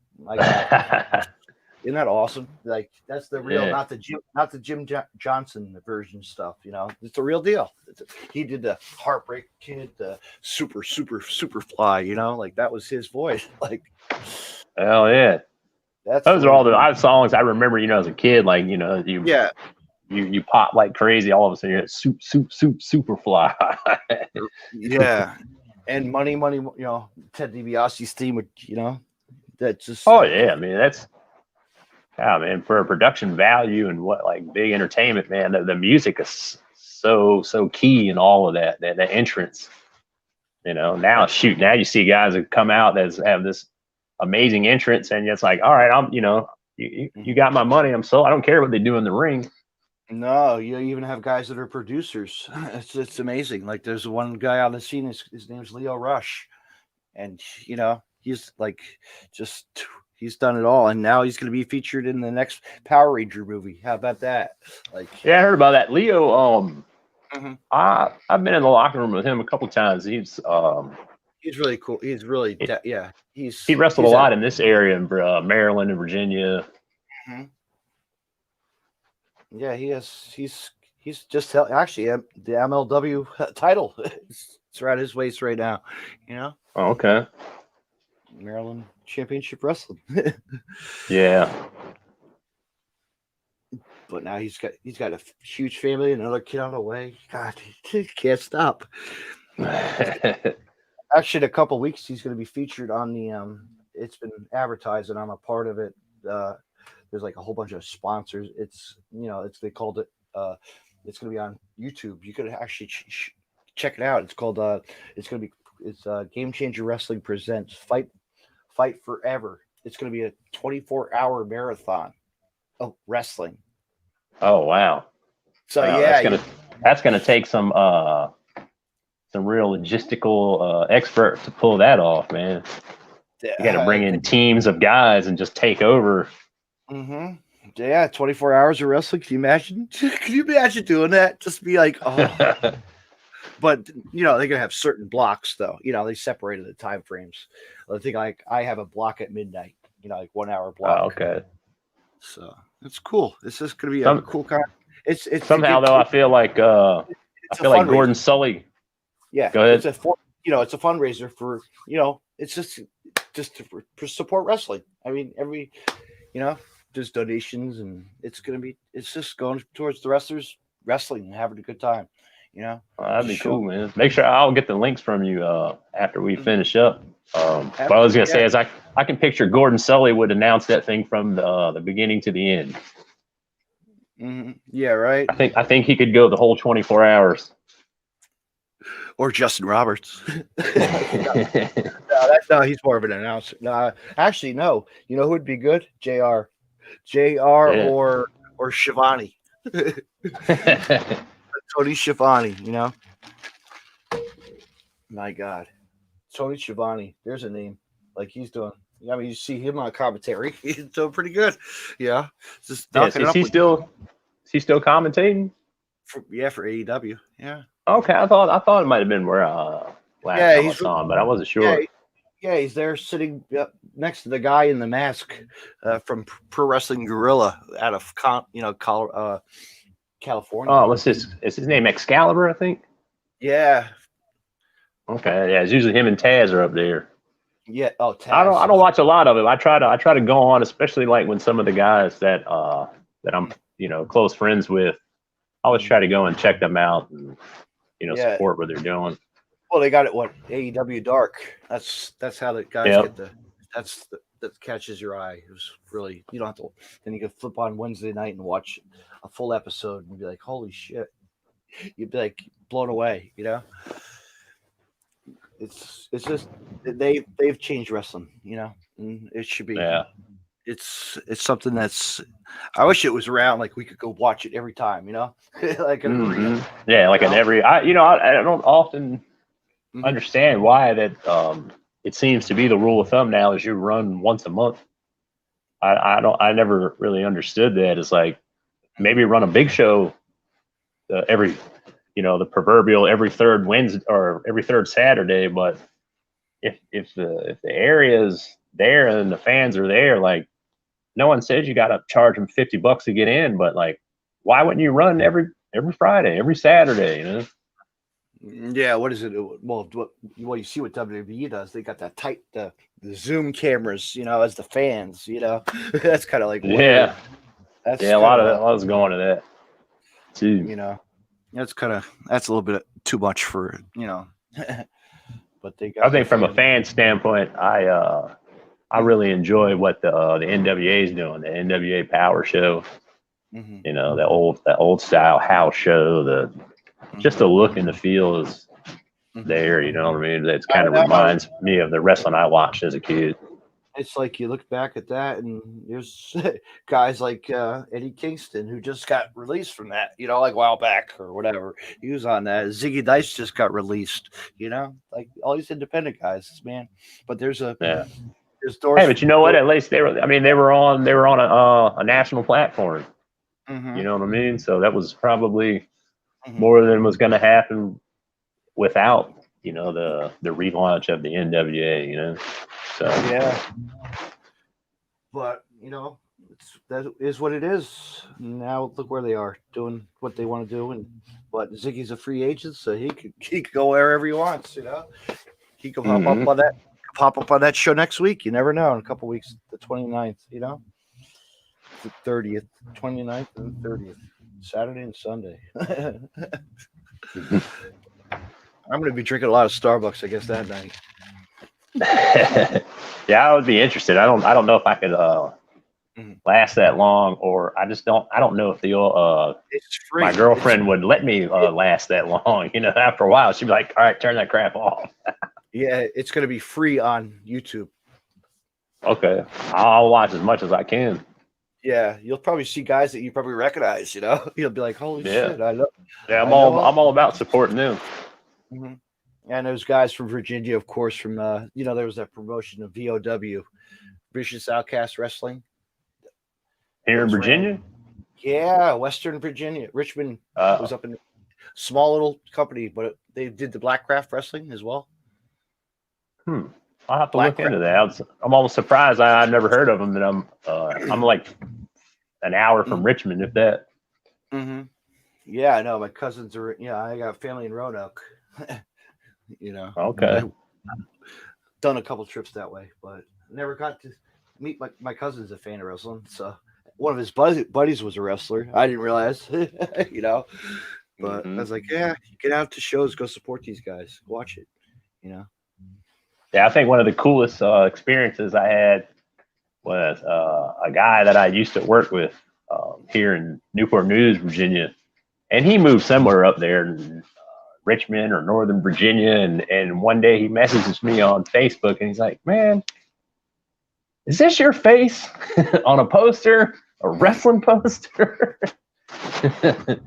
Isn't that awesome? Like that's the real, Yeah. not the Jim Johnson version stuff. It's the real deal. He did the Heartbreak Kid, the super fly. Like that was his voice. Like Hell yeah. that's Those the are way all to the do songs I remember, as a kid. Like, it. Yeah, you pop like crazy. All of a sudden, you're super fly. yeah. And money. Ted DiBiase's theme would. That just. Oh yeah, I mean man, for a production value and what like big entertainment, man, the music is so key in all of that. The entrance, now now you see guys that come out that have this amazing entrance, and it's like, all right, you got my money. I don't care what they do in the ring. No, you even have guys that are producers. It's amazing. Like there's one guy on the scene. His name's Leo Rush, and he's like he's done it all, and now he's going to be featured in the next Power Ranger movie. How about that? Like, Yeah, I heard about that. Leo, Mhm. I've been in the locker room with him a couple times. He's really cool. He's really yeah. He wrestled a lot in this area in Maryland and Virginia. Mhm. Yeah, he has. He's just actually the MLW title. It's around his waist right now. Oh, okay. Maryland Championship Wrestling. Yeah. But now he's got a huge family, another kid on the way. God, he can't stop. Actually, in a couple weeks, he's going to be featured on the. It's been advertised, and I'm a part of it. There's like a whole bunch of sponsors. They called it. It's going to be on YouTube. You could actually check it out. It's called. It's Game Changer Wrestling presents Fight Forever. It's going to be a 24-hour marathon of wrestling. Oh wow! So yeah, that's gonna take some real logistical expert to pull that off, man. You got to bring in teams of guys and just take over. Mm-hmm. Yeah, 24 hours of wrestling. Can you imagine? Can you imagine doing that? Just be like, oh. But they're gonna have certain blocks, though. They separated the time frames. I think like I have a block at midnight. Like 1 hour block. Oh, okay. So it's cool. It's just gonna be a cool kind. It's somehow though. I feel like Gordon Sully. Yeah, go ahead. It's a fundraiser for It's just to support wrestling. I mean, there's donations, and it's just going towards the wrestlers wrestling and having a good time. That'd be cool, man. Make sure I'll get the links from you after we finish up. What I was gonna say is I can picture Gordon Sully would announce that thing from the beginning to the end. Mm-hmm. Yeah, right. I think he could go the whole 24 hours. Or Justin Roberts. No, he's more of an announcer. No, actually, no. You know who would be good? JR, yeah. or Shivani. Tony Schiavone, My God. Tony Schiavone. There's a name. Like he's doing. I mean, you see him on commentary. He's doing pretty good. Yeah. Is he still commentating? For AEW. Yeah. Okay, I thought it might have been where last time I saw him, but I wasn't sure. Yeah, he's there sitting next to the guy in the mask from Pro Wrestling Guerrilla out of California. Oh, is his name Excalibur? I think. Yeah. Okay. Yeah, it's usually him and Taz are up there. Yeah. Oh, Taz. I don't watch a lot of it. I try to go on, especially like when some of the guys that I'm close friends with. I always try to go and check them out and support what they're doing. Well, they got it. What AEW Dark? That's how the guys get that catches your eye. It was really you don't have to. Then you can flip on Wednesday night and watch a full episode and be like, "Holy shit!" You'd be like blown away. It's just they've changed wrestling. And it should be. Yeah. It's something that's. I wish it was around. Like we could go watch it every time. Like yeah, like in every. I don't often understand why that. It seems to be the rule of thumb now is you run once a month. I never really understood that. It's like maybe run a big show every, the proverbial every third Wednesday or every third Saturday. But if the area is there and the fans are there, like no one says you got to charge them $50 to get in, but like, why wouldn't you run every Friday, every Saturday? You know? Yeah, what is it? Well, you see what WWE does. They got that tight the Zoom cameras, as the fans. That's kind of like weird. That's a lot of that. I was going to that too. That's a little bit too much for But they got. I think from a fan standpoint, I really enjoy what the NWA is doing. The NWA Power Show. Mm-hmm. The old style house show. Just the look and the feel is there. You know what I mean? That kind of reminds me of the wrestling I watched as a kid. It's like you look back at that, and there's guys like Eddie Kingston who just got released from that, like a while back or whatever. He was on that. Ziggy Dice just got released, like all these independent guys, man. But there's doors. Hey, but you know what? At least they were. I mean, they were on a national platform. Mm-hmm. You know what I mean? So that was probably more than was going to happen without the relaunch of the NWA. So yeah, but that is what it is. Now look where they are doing what they want to do, but Ziggy's a free agent, so he could go wherever he wants. He could pop up on that show next week. You never know. In a couple weeks, the 29th. The 30th, 29th, and the 30th, Saturday and Sunday. I'm going to be drinking a lot of Starbucks, I guess, that night. Yeah, I would be interested. I don't know if I could last that long, or I don't know if my girlfriend would let me last that long. After a while, she'd be like, "All right, turn that crap off." Yeah, it's going to be free on YouTube. Okay, I'll watch as much as I can. Yeah, you'll probably see guys that you probably recognize. You'll be like, "Holy shit!" I know. Yeah, I'm all about supporting them. Mm-hmm. And those guys from Virginia, of course, from there was that promotion of VOW, Vicious Outcast Wrestling. Here in Virginia? Yeah, Western Virginia. Richmond was up in a small little company, but they did the Blackcraft Wrestling as well. I'll have to look into that. I'm almost surprised I've never heard of them. And I'm like an hour from Richmond, if that. Mm-hmm. Yeah, I know. My cousins are. I got family in Roanoke. Okay. I've done a couple trips that way, but never got to meet my cousin's a fan of wrestling. So one of his buddies was a wrestler. I didn't realize, But I was like, yeah, get out to shows, go support these guys, watch it, Yeah, I think one of the coolest experiences I had was a guy that I used to work with here in Newport News, Virginia, and he moved somewhere up there in Richmond or Northern Virginia, and one day he messages me on Facebook, and he's like, "Man, is this your face on a poster, a wrestling poster?" I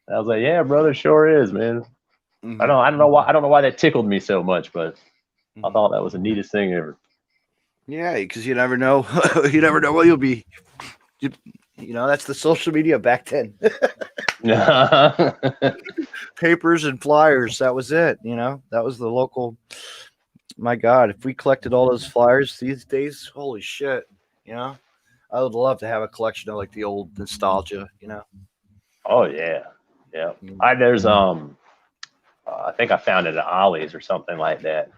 was like, "Yeah, brother, sure is, man." Mm-hmm. I don't know why that tickled me so much, but I thought that was the neatest thing ever. Yeah, because you never know. You never know what you'll be. That's the social media back then. Papers and flyers. That was it. That was the local. My God, if we collected all those flyers these days, holy shit. I would love to have a collection of like the old nostalgia. Oh yeah. Yeah. There's I think I found it at Ollie's or something like that.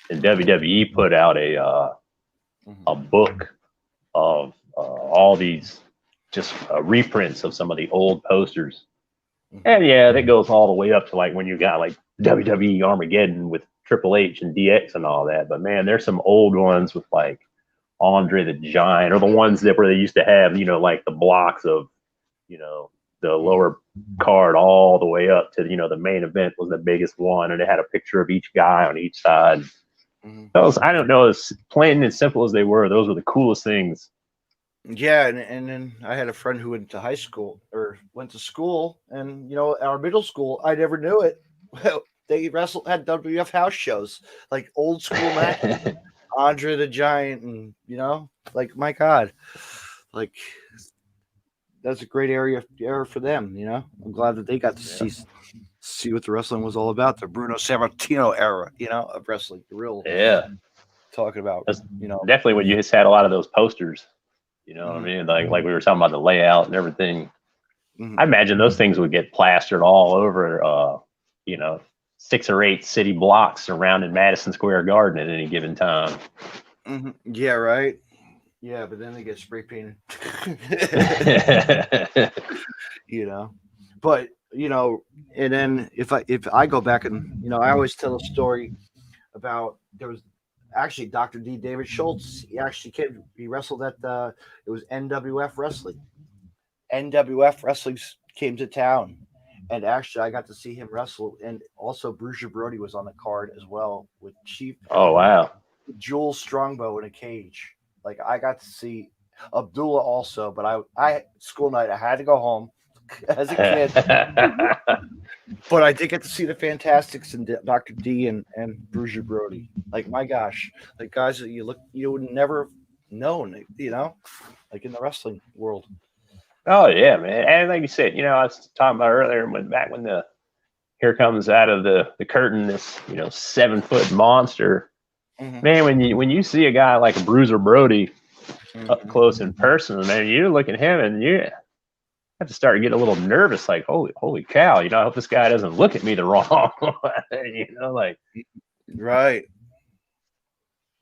And WWE put out a book of all these just reprints of some of the old posters. And yeah, that goes all the way up to like when you got like WWE Armageddon with Triple H and DX and all that. But man, there's some old ones with like Andre the Giant, or the ones where they used to have, like the blocks of, the lower card all the way up to, the main event was the biggest one. And it had a picture of each guy on each side. Those, I don't know, as plain and simple as they were, those were the coolest things. Yeah, and then I had a friend who went to went to school, and our middle school, I never knew it. They had WWF house shows, like old school matches, Andre the Giant, and like my God, like that's a great era for them. I'm glad that they got to see what the wrestling was all about. The Bruno Sammartino era, of wrestling, the real talking about. That's definitely when you just had a lot of those posters. You know what I mean? Like we were talking about the layout and everything. Mhm. I imagine those things would get plastered all over, 6 or 8 city blocks surrounding Madison Square Garden at any given time. Yeah, right. Yeah, but then they get spray painted. But and then if I go back and I always tell a story about there was actually Dr. D. David Schultz. He actually he wrestled at it was NWF Wrestling. NWF Wrestling came to town, and actually I got to see him wrestle, and also Bruiser Brody was on the card as well with Chief. Oh wow! Jules Strongbow in a cage. Like I got to see Abdullah also, but I school night I had to go home as a kid. But I did get to see the Fantastics and Dr. D and Bruiser Brody. Like my gosh, like guys that you would never have known, like in the wrestling world. Oh yeah, man. And like you said, I was talking about earlier when here comes out of the curtain this 7-foot monster. Man, when you see a guy like Bruiser Brody up close in person, man, you look at him and you have to start getting a little nervous, like holy cow, I hope this guy doesn't look at me the wrong way, like right.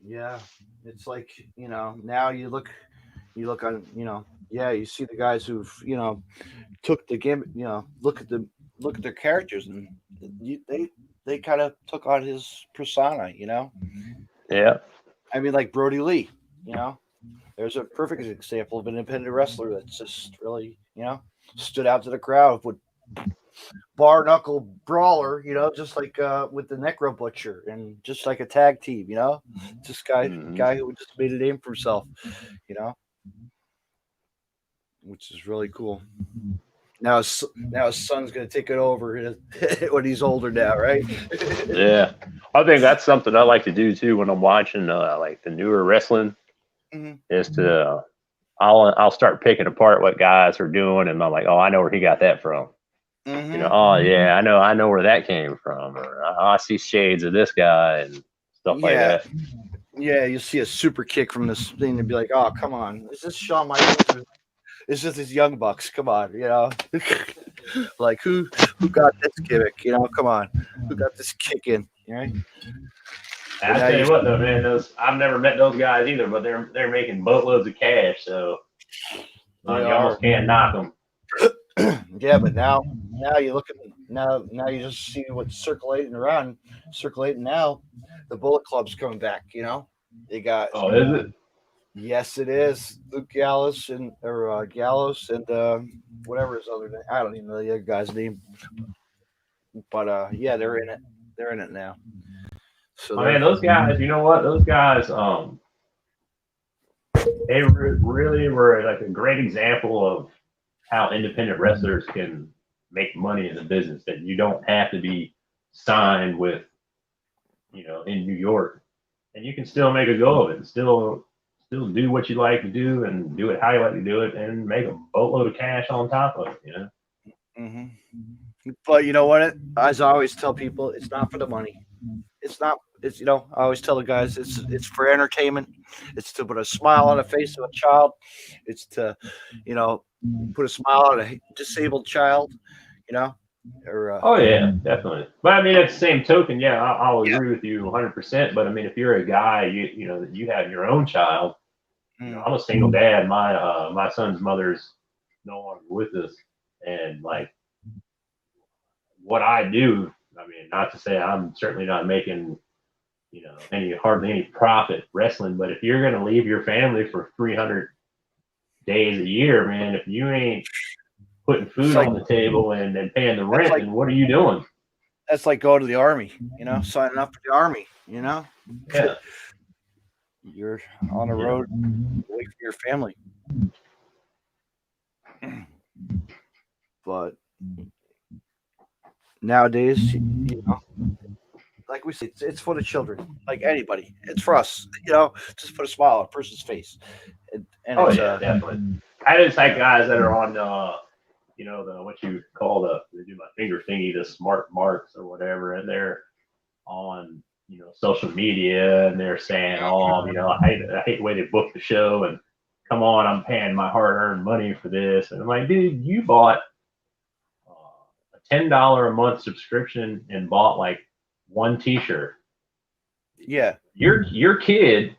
Yeah, it's like now you look on you see the guys who've took the game, look at their characters, and they kind of took on his persona, Yeah. I mean, like Brody Lee, there's a perfect example of an independent wrestler that's just really stood out to the crowd with bar knuckle brawler, just like with the Necro Butcher, and just like a tag team, this guy who just made a name for himself, which is really cool. Now his son's gonna take it over when he's older now, right? Yeah, I think that's something I like to do too when I'm watching like the newer wrestling. Is to I'll start picking apart what guys are doing, and I'm like, oh, I know where he got that from. Oh yeah, I know where that came from, or I see shades of this guy and stuff like that. Yeah, you see a super kick from this thing and be like, oh, come on, is this Shawn Michaels? It's just these young bucks. Come on, like who got this gimmick? Come on, who got this kick in? Right? I tell you what, though, man, I've never met those guys either, but they're making boatloads of cash, so you almost can't knock them. Yeah, but now you look at now you just see what's circulating now. The Bullet Club's coming back. They got. Oh, is it? Yes, it is. Luke Gallows and whatever his other name. I don't even know the other guy's name. But yeah, they're in it. They're in it now. So man, those guys. You know what? Those guys. They really were like a great example of how independent wrestlers can make money in the business. That you don't have to be signed with, in New York, and you can still make a go of it. And still do what you like to do and do it how you like to do it and make a boatload of cash on top of it, But you know what? As I always tell people, it's not for the money. It's not. It's I always tell the guys it's for entertainment. It's to put a smile on the face of a child. It's to put a smile on a disabled child. Or oh yeah, definitely. But I mean, at the same token, yeah, I'll agree with you 100%. But I mean, if you're a guy, you have your own child. I'm a single dad. My son's mother's no longer with us, and like what I do, I mean, not to say I'm certainly not making hardly any profit wrestling, but if you're gonna leave your family for 300 days a year, man, if you ain't putting food on the table and paying the rent, then what are you doing? That's like going to the army, signing up for the army, Yeah. You're on the road away from your family. But nowadays, like we say, it's for the children, like anybody. It's for us, just put a smile on a person's face. And definitely. I just like guys that are on what you call they do my finger thingy, the smart marks or whatever, and they're on social media and they're saying, I hate the way they book the show, and come on, I'm paying my hard-earned money for this. And I'm like, dude, you bought a $10 a month subscription and bought like one T-shirt. Yeah. Your kid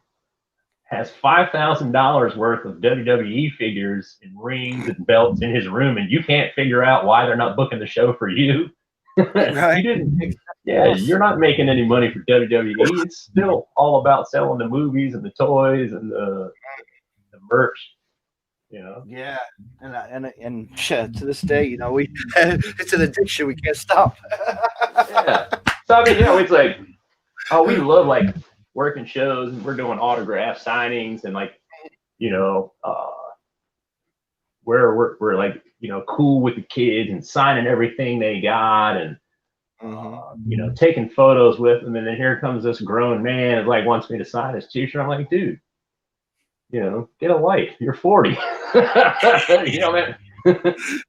has $5,000 worth of WWE figures and rings and belts in his room, and you can't figure out why they're not booking the show for you. Right. You didn't. Yeah, you're not making any money for WWE. It's still all about selling the movies and the toys and the merch. You know. Yeah, and shit, to this day, you know, we it's an addiction. We can't stop. Yeah. So I mean, you know, it's like, oh, we love like working shows and we're doing autograph signings and like, you know, we're like, you know, cool with the kids and signing everything they got and you know, taking photos with them. And then here comes this grown man and like wants me to sign his T-shirt. I'm like, dude, you know, get a life. You're 40. You know, man.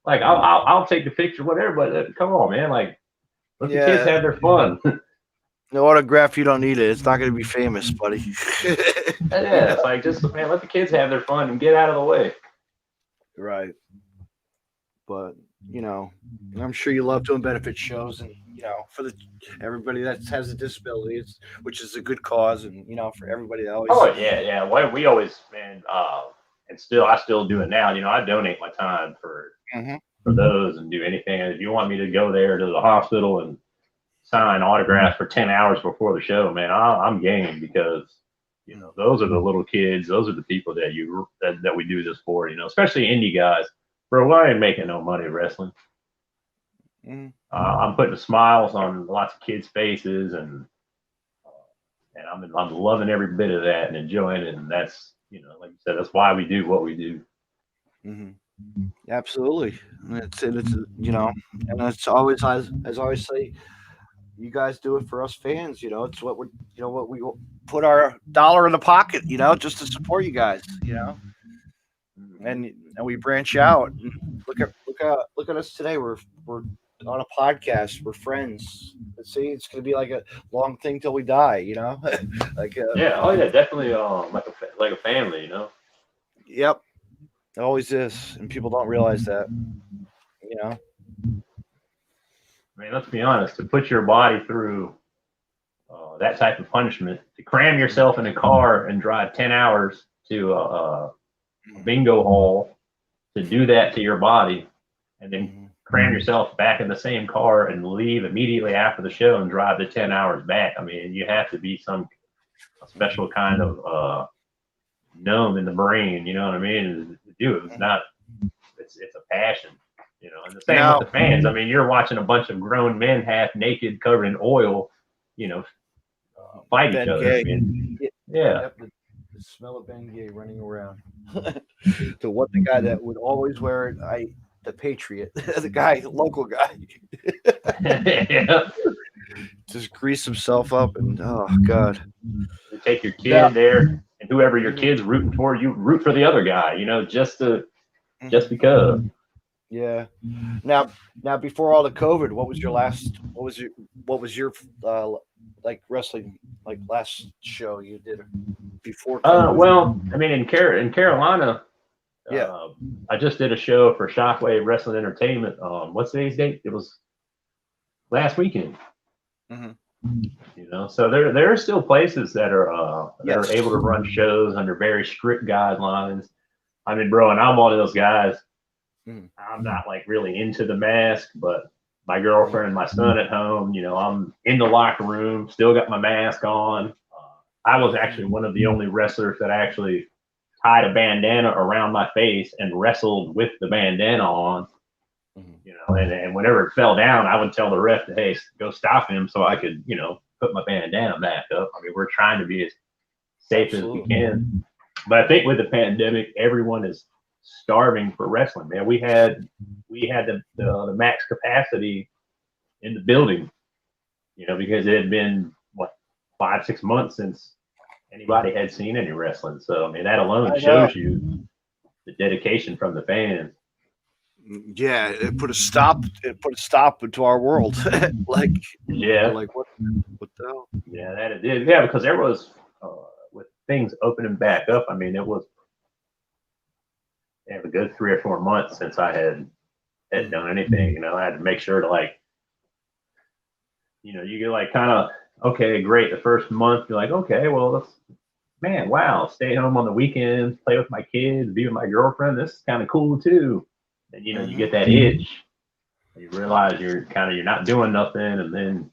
Like I'll take the picture, whatever. But come on, man. Like let the kids have their fun. No autograph, you don't need it. It's not going to be famous, buddy. Yeah, it's like just man, let the kids have their fun and get out of the way. Right. But you know, I'm sure you love doing benefit shows, and you know, for everybody that has a disability, which is a good cause, and you know, for everybody that always. Oh yeah. Well, we always, man, and I still do it now. You know, I donate my time for those and do anything. And if you want me to go there to the hospital and sign autographs for 10 hours before the show, man, I'm game, because you know those are the little kids, those are the people that we do this for. You know, especially indie guys. Bro, I ain't making no money wrestling. I'm putting smiles on lots of kids' faces, and I'm loving every bit of that and enjoying it. And that's, you know, like you said, that's why we do what we do. Absolutely. It's you know, and it's always, as I always say, you guys do it for us fans. You know, it's what we put our dollar in the pocket, you know, just to support you guys, you know. And we branch out. Look at us today. We're on a podcast. We're friends. See, it's gonna be like a long thing till we die. You know, like definitely. Like a family. You know. Yep, it always is, and people don't realize that. You know. I mean, let's be honest. To put your body through that type of punishment, to cram yourself in a car and drive 10 hours to a bingo hall, to do that to your body, and then cram yourself back in the same car and leave immediately after the show and drive the 10 hours back. I mean, you have to be some special kind of gnome in the brain, you know what I mean? To do it. It's a passion, you know. And the same with the fans. I mean, you're watching a bunch of grown men half naked, covered in oil, you know, fight each other. I mean, yeah. Yep, the smell of Ben Gay running around. The guy that would always wear it, the Patriot, the local guy. Yeah. Just grease himself up, and oh god. You take your kid there, and whoever your kid's rooting for, you root for the other guy, you know, just because. Yeah. Now before all the COVID, what was your like wrestling, like last show you did before COVID? Well, I mean, in Carolina, I just did a show for Shockwave Wrestling Entertainment. What's today's date? It was last weekend. You know, so there are still places that are able to run shows under very strict guidelines. I mean, bro, and I'm one of those guys. I'm not like really into the mask, but my girlfriend and my son at home, you know, I'm in the locker room, still got my mask on. I was actually one of the only wrestlers that actually tied a bandana around my face and wrestled with the bandana on. You know, and whenever it fell down, I would tell the ref to, hey, go stop him, so I could, you know, put my bandana back up. I mean, we're trying to be as safe as we can. But I think with the pandemic, everyone is starving for wrestling, man. We had the max capacity in the building, you know, because it had been 5-6 months since anybody had seen any wrestling. So I mean, that alone shows you the dedication from the fans. Yeah, it put a stop to our world. Like what the hell? Yeah, that it did. Yeah, because there was with things opening back up. I mean, it was a good 3 or 4 months since I had done anything. You know, I had to make sure to like, you know, you get like kind of okay, great. The first month, you're like, okay, well, man, wow, stay home on the weekends, play with my kids, be with my girlfriend. This is kind of cool too. And you know, you get that itch. You realize you're not doing nothing, and then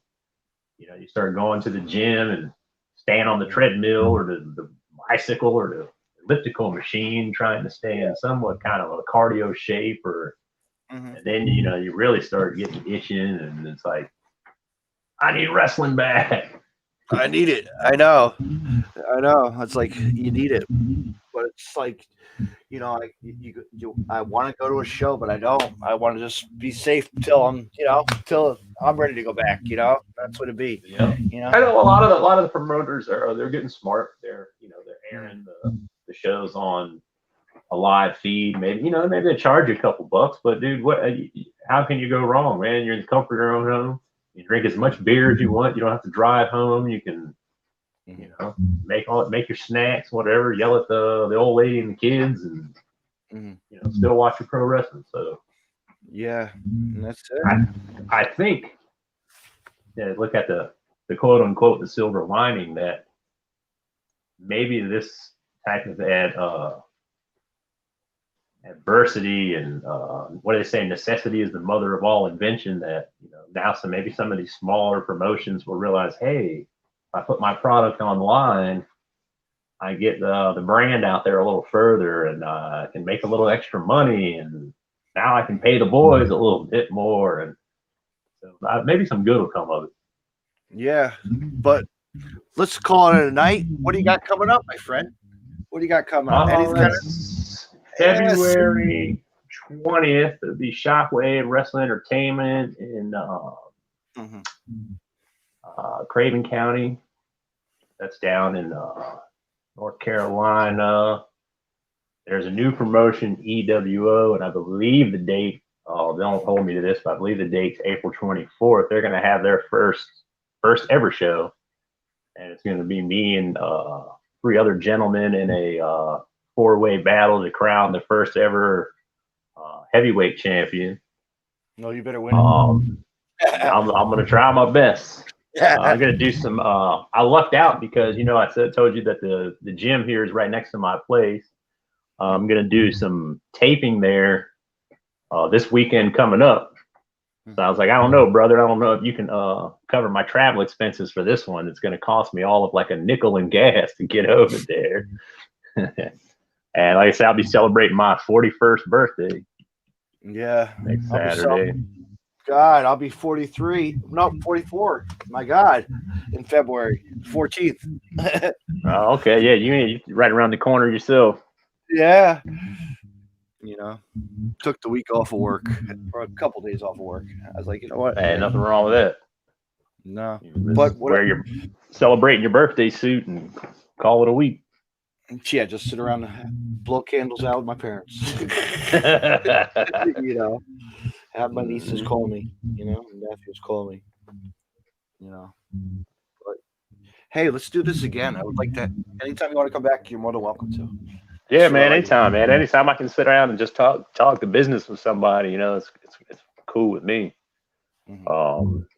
you know you start going to the gym and staying on the treadmill or the bicycle or the elliptical machine, trying to stay in somewhat kind of a cardio shape, or and then you know you really start getting itching, and it's like, I need wrestling back. I need it. I know. It's like you need it, but it's like, you know, I want to go to a show, but I don't. I want to just be safe till I'm ready to go back. You know, that's what it be. Yeah. You know, I know a lot of the promoters they're getting smart. They're airing the shows on a live feed. Maybe they charge you a couple bucks, but dude, how can you go wrong, man? You're in the comfort of your own home. You drink as much beer as you want. You don't have to drive home. You can, you know, make your snacks, whatever. Yell at the old lady and the kids, and you know, still watch your pro wrestling. So yeah, that's it. I think, look at the quote unquote the silver lining, that maybe this type of adversity and what do they say, necessity is the mother of all invention, that you know now maybe some of these smaller promotions will realize, hey, if I put my product online, I get the brand out there a little further, and I can make a little extra money, and now I can pay the boys a little bit more, and so maybe some good will come of it. Yeah, but let's call it a night. What do you got coming up, my friend? What do you got coming up? February 20th, it'll be Shockwave Wrestling Entertainment in Craven County. That's down in North Carolina. There's a new promotion, EWO, and I believe the date, don't hold me to this, but I believe the date's April 24th. They're going to have their first ever show, and it's going to be me and 3 other gentlemen in a 4-way battle to crown the first ever heavyweight champion. No, you better win. I'm going to try my best. I'm going to do some. I lucked out because I told you that the gym here is right next to my place. I'm going to do some taping there this weekend coming up. So I was like, I don't know, brother. I don't know if you can cover my travel expenses for this one. It's going to cost me all of like a nickel in gas to get over there. And like I said, I'll be celebrating my 41st birthday. Yeah. Next Saturday. God, I'll be 43. No, 44. My God. In February 14th. Okay. Yeah. You right around the corner yourself. Yeah. Took the week off of work, or a couple days off of work. I was like, you know what? Hey, nothing wrong with that. No. But where you're celebrating your birthday suit and call it a week. Yeah, just sit around and blow candles out with my parents. Have my nieces call me, nephews call me, But hey, let's do this again. I would like that. Anytime you want to come back, you're more than welcome to. Yeah, man. Anytime, man. Anytime I can sit around and just talk the business with somebody, it's cool with me.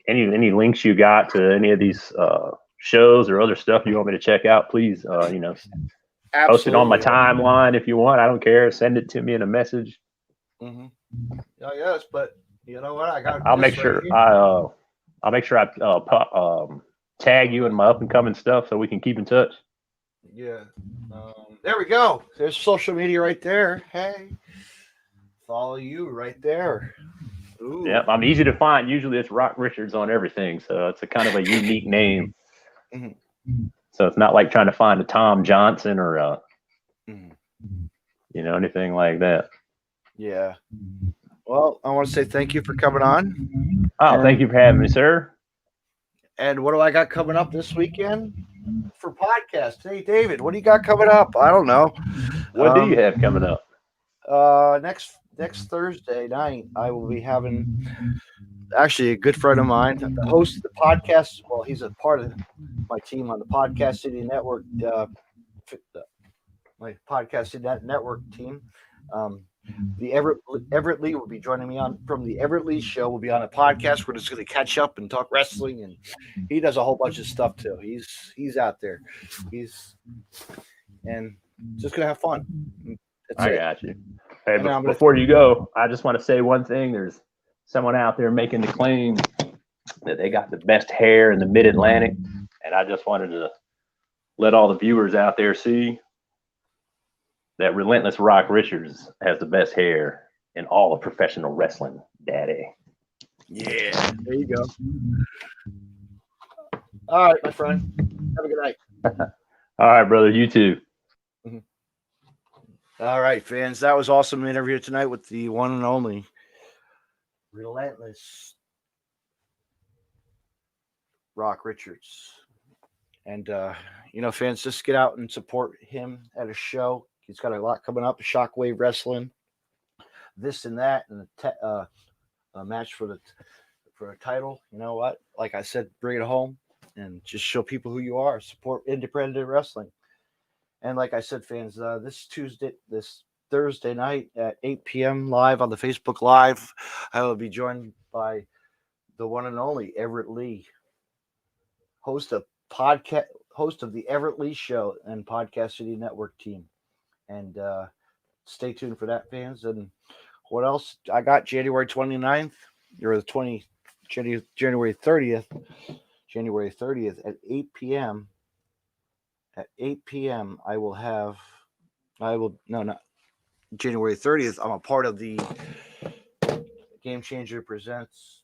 Any links you got to any of these shows or other stuff you want me to check out, please, post it on my timeline if you want. I don't care. Send it to me in a message. Yes, but you know what? I'll make sure I tag you in my up and coming stuff so we can keep in touch. Yeah. There we go. There's social media right there. Hey, follow you right there. Ooh. Yeah, I'm easy to find. Usually it's Roc Richards on everything, so it's a kind of a unique name. So it's not like trying to find a Tom Johnson or anything like that. Yeah. Well, I want to say thank you for coming on. Thank you for having me, sir. And what do I got coming up this weekend for podcast? Hey, David, what do you got coming up? I don't know. What do you have coming up? Next Thursday night, I will be having actually a good friend of mine, the host of the podcast. Well, he's a part of my team on the Podcast City Network, my Podcast City Network team. The Everett Lee will be joining me on from the Everett Lee Show. We'll be on a podcast. We're just going to catch up and talk wrestling, and he does a whole bunch of stuff too. He's out there. He's and just going to have fun. That's I it. got you. Hey, And I'm before you go, I just want to say one thing. There's someone out there making the claim that they got the best hair in the Mid-Atlantic, and I just wanted to let all the viewers out there see that Relentless Roc Richards has the best hair in all of professional wrestling, daddy. Yeah, there you go. All right, my friend. Have a good night. All right, brother. You too. All right, fans. That was awesome interview tonight with the one and only Relentless Roc Richards. And fans, just get out and support him at a show. He's got a lot coming up. Shockwave Wrestling, this and that, and a match for a title. You know what? Like I said, bring it home and just show people who you are. Support independent wrestling. And like I said, fans, this Thursday night at 8 p.m. live on the Facebook Live, I will be joined by the one and only Everett Lee, host of the Everett Lee Show and Podcast City Network team. And stay tuned for that, fans. And what else? I got January 29th or January 30th. January 30th at 8 p.m. At 8 p.m. Not January 30th. I'm a part of the Game Changer Presents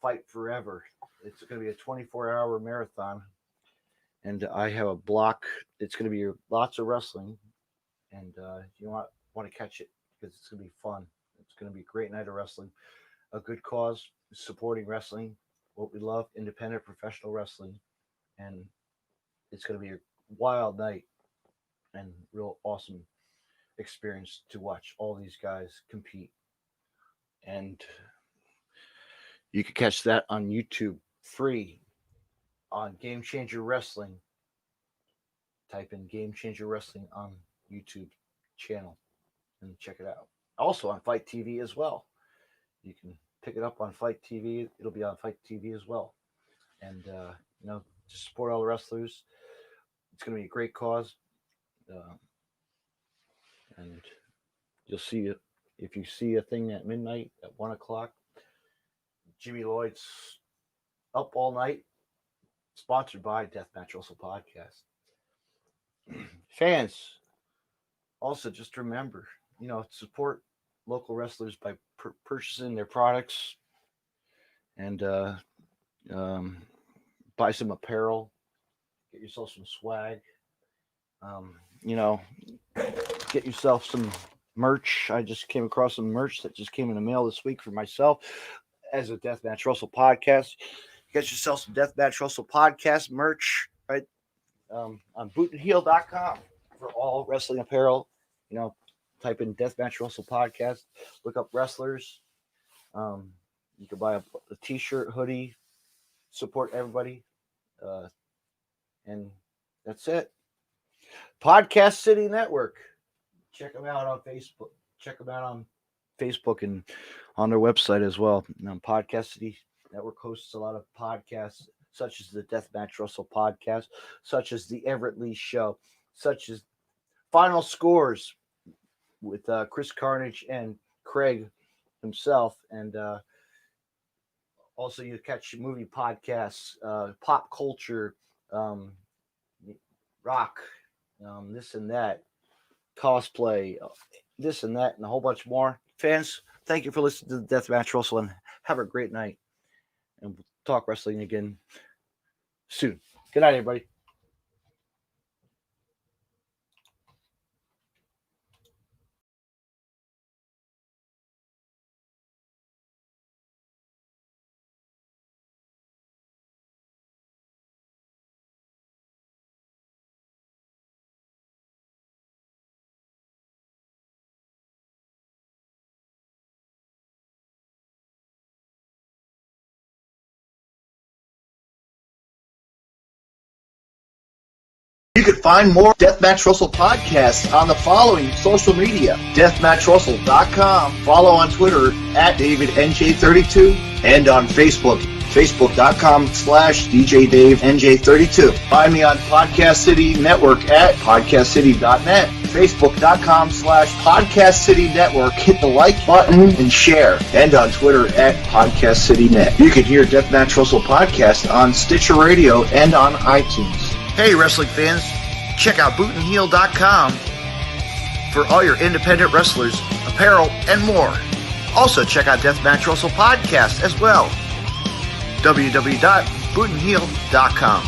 Fight Forever. It's going to be a 24-hour marathon. And I have a block. It's going to be lots of wrestling. And you want to catch it because it's going to be fun. It's going to be a great night of wrestling. A good cause, supporting wrestling, what we love, independent professional wrestling. And it's going to be a wild night and real awesome experience to watch all these guys compete. And you can catch that on YouTube free on Game Changer Wrestling. Type in Game Changer Wrestling on YouTube channel and check it out. Also on Fight TV as well. You can pick it up on Fight TV. It'll be on Fight TV as well. And just support all the wrestlers. It's going to be a great cause. And you'll see it if you see a thing at midnight at 1:00. Jimmy Lloyd's Up All Night, sponsored by Deathmatch Wrestle Podcast. Fans, also just remember, support local wrestlers by purchasing their products and buy some apparel, get yourself some swag. Get yourself some merch. I just came across some merch that just came in the mail this week for myself as a Deathmatch Russell podcast. Get yourself some Deathmatch Russell podcast merch, right? On bootandheel.com for all wrestling apparel. Type in Deathmatch Russell podcast, look up wrestlers. You can buy a t-shirt, hoodie, support everybody. And that's it. Podcast City Network. Check them out on Facebook. Check them out on Facebook and on their website as well. Podcast City Network hosts a lot of podcasts, such as the Deathmatch Russell podcast, such as the Everett Lee Show, such as Final Scores with Chris Carnage and Craig himself. And also you catch movie podcasts, pop culture, rock, this and that, cosplay, this and that, and a whole bunch more. Fans, thank you for listening to the Deathmatch Russell, and have a great night. And we'll talk wrestling again soon. Good night, everybody. can find more Deathmatch Russell podcasts on the following social media: deathmatchrussell.com, follow on Twitter at DavidNJ32, and on Facebook, facebook.com/DJDaveNJ32. Find me on Podcast City Network at podcastcity.net, facebook.com/Podcast City Network. Hit the like button and share, and on Twitter at Podcast City Net. You can hear Deathmatch Russell podcast on Stitcher Radio and on iTunes. Hey, wrestling fans, check out bootandheel.com for all your independent wrestlers, apparel, and more. Also, check out Deathmatch Russell podcast as well. www.bootandheel.com.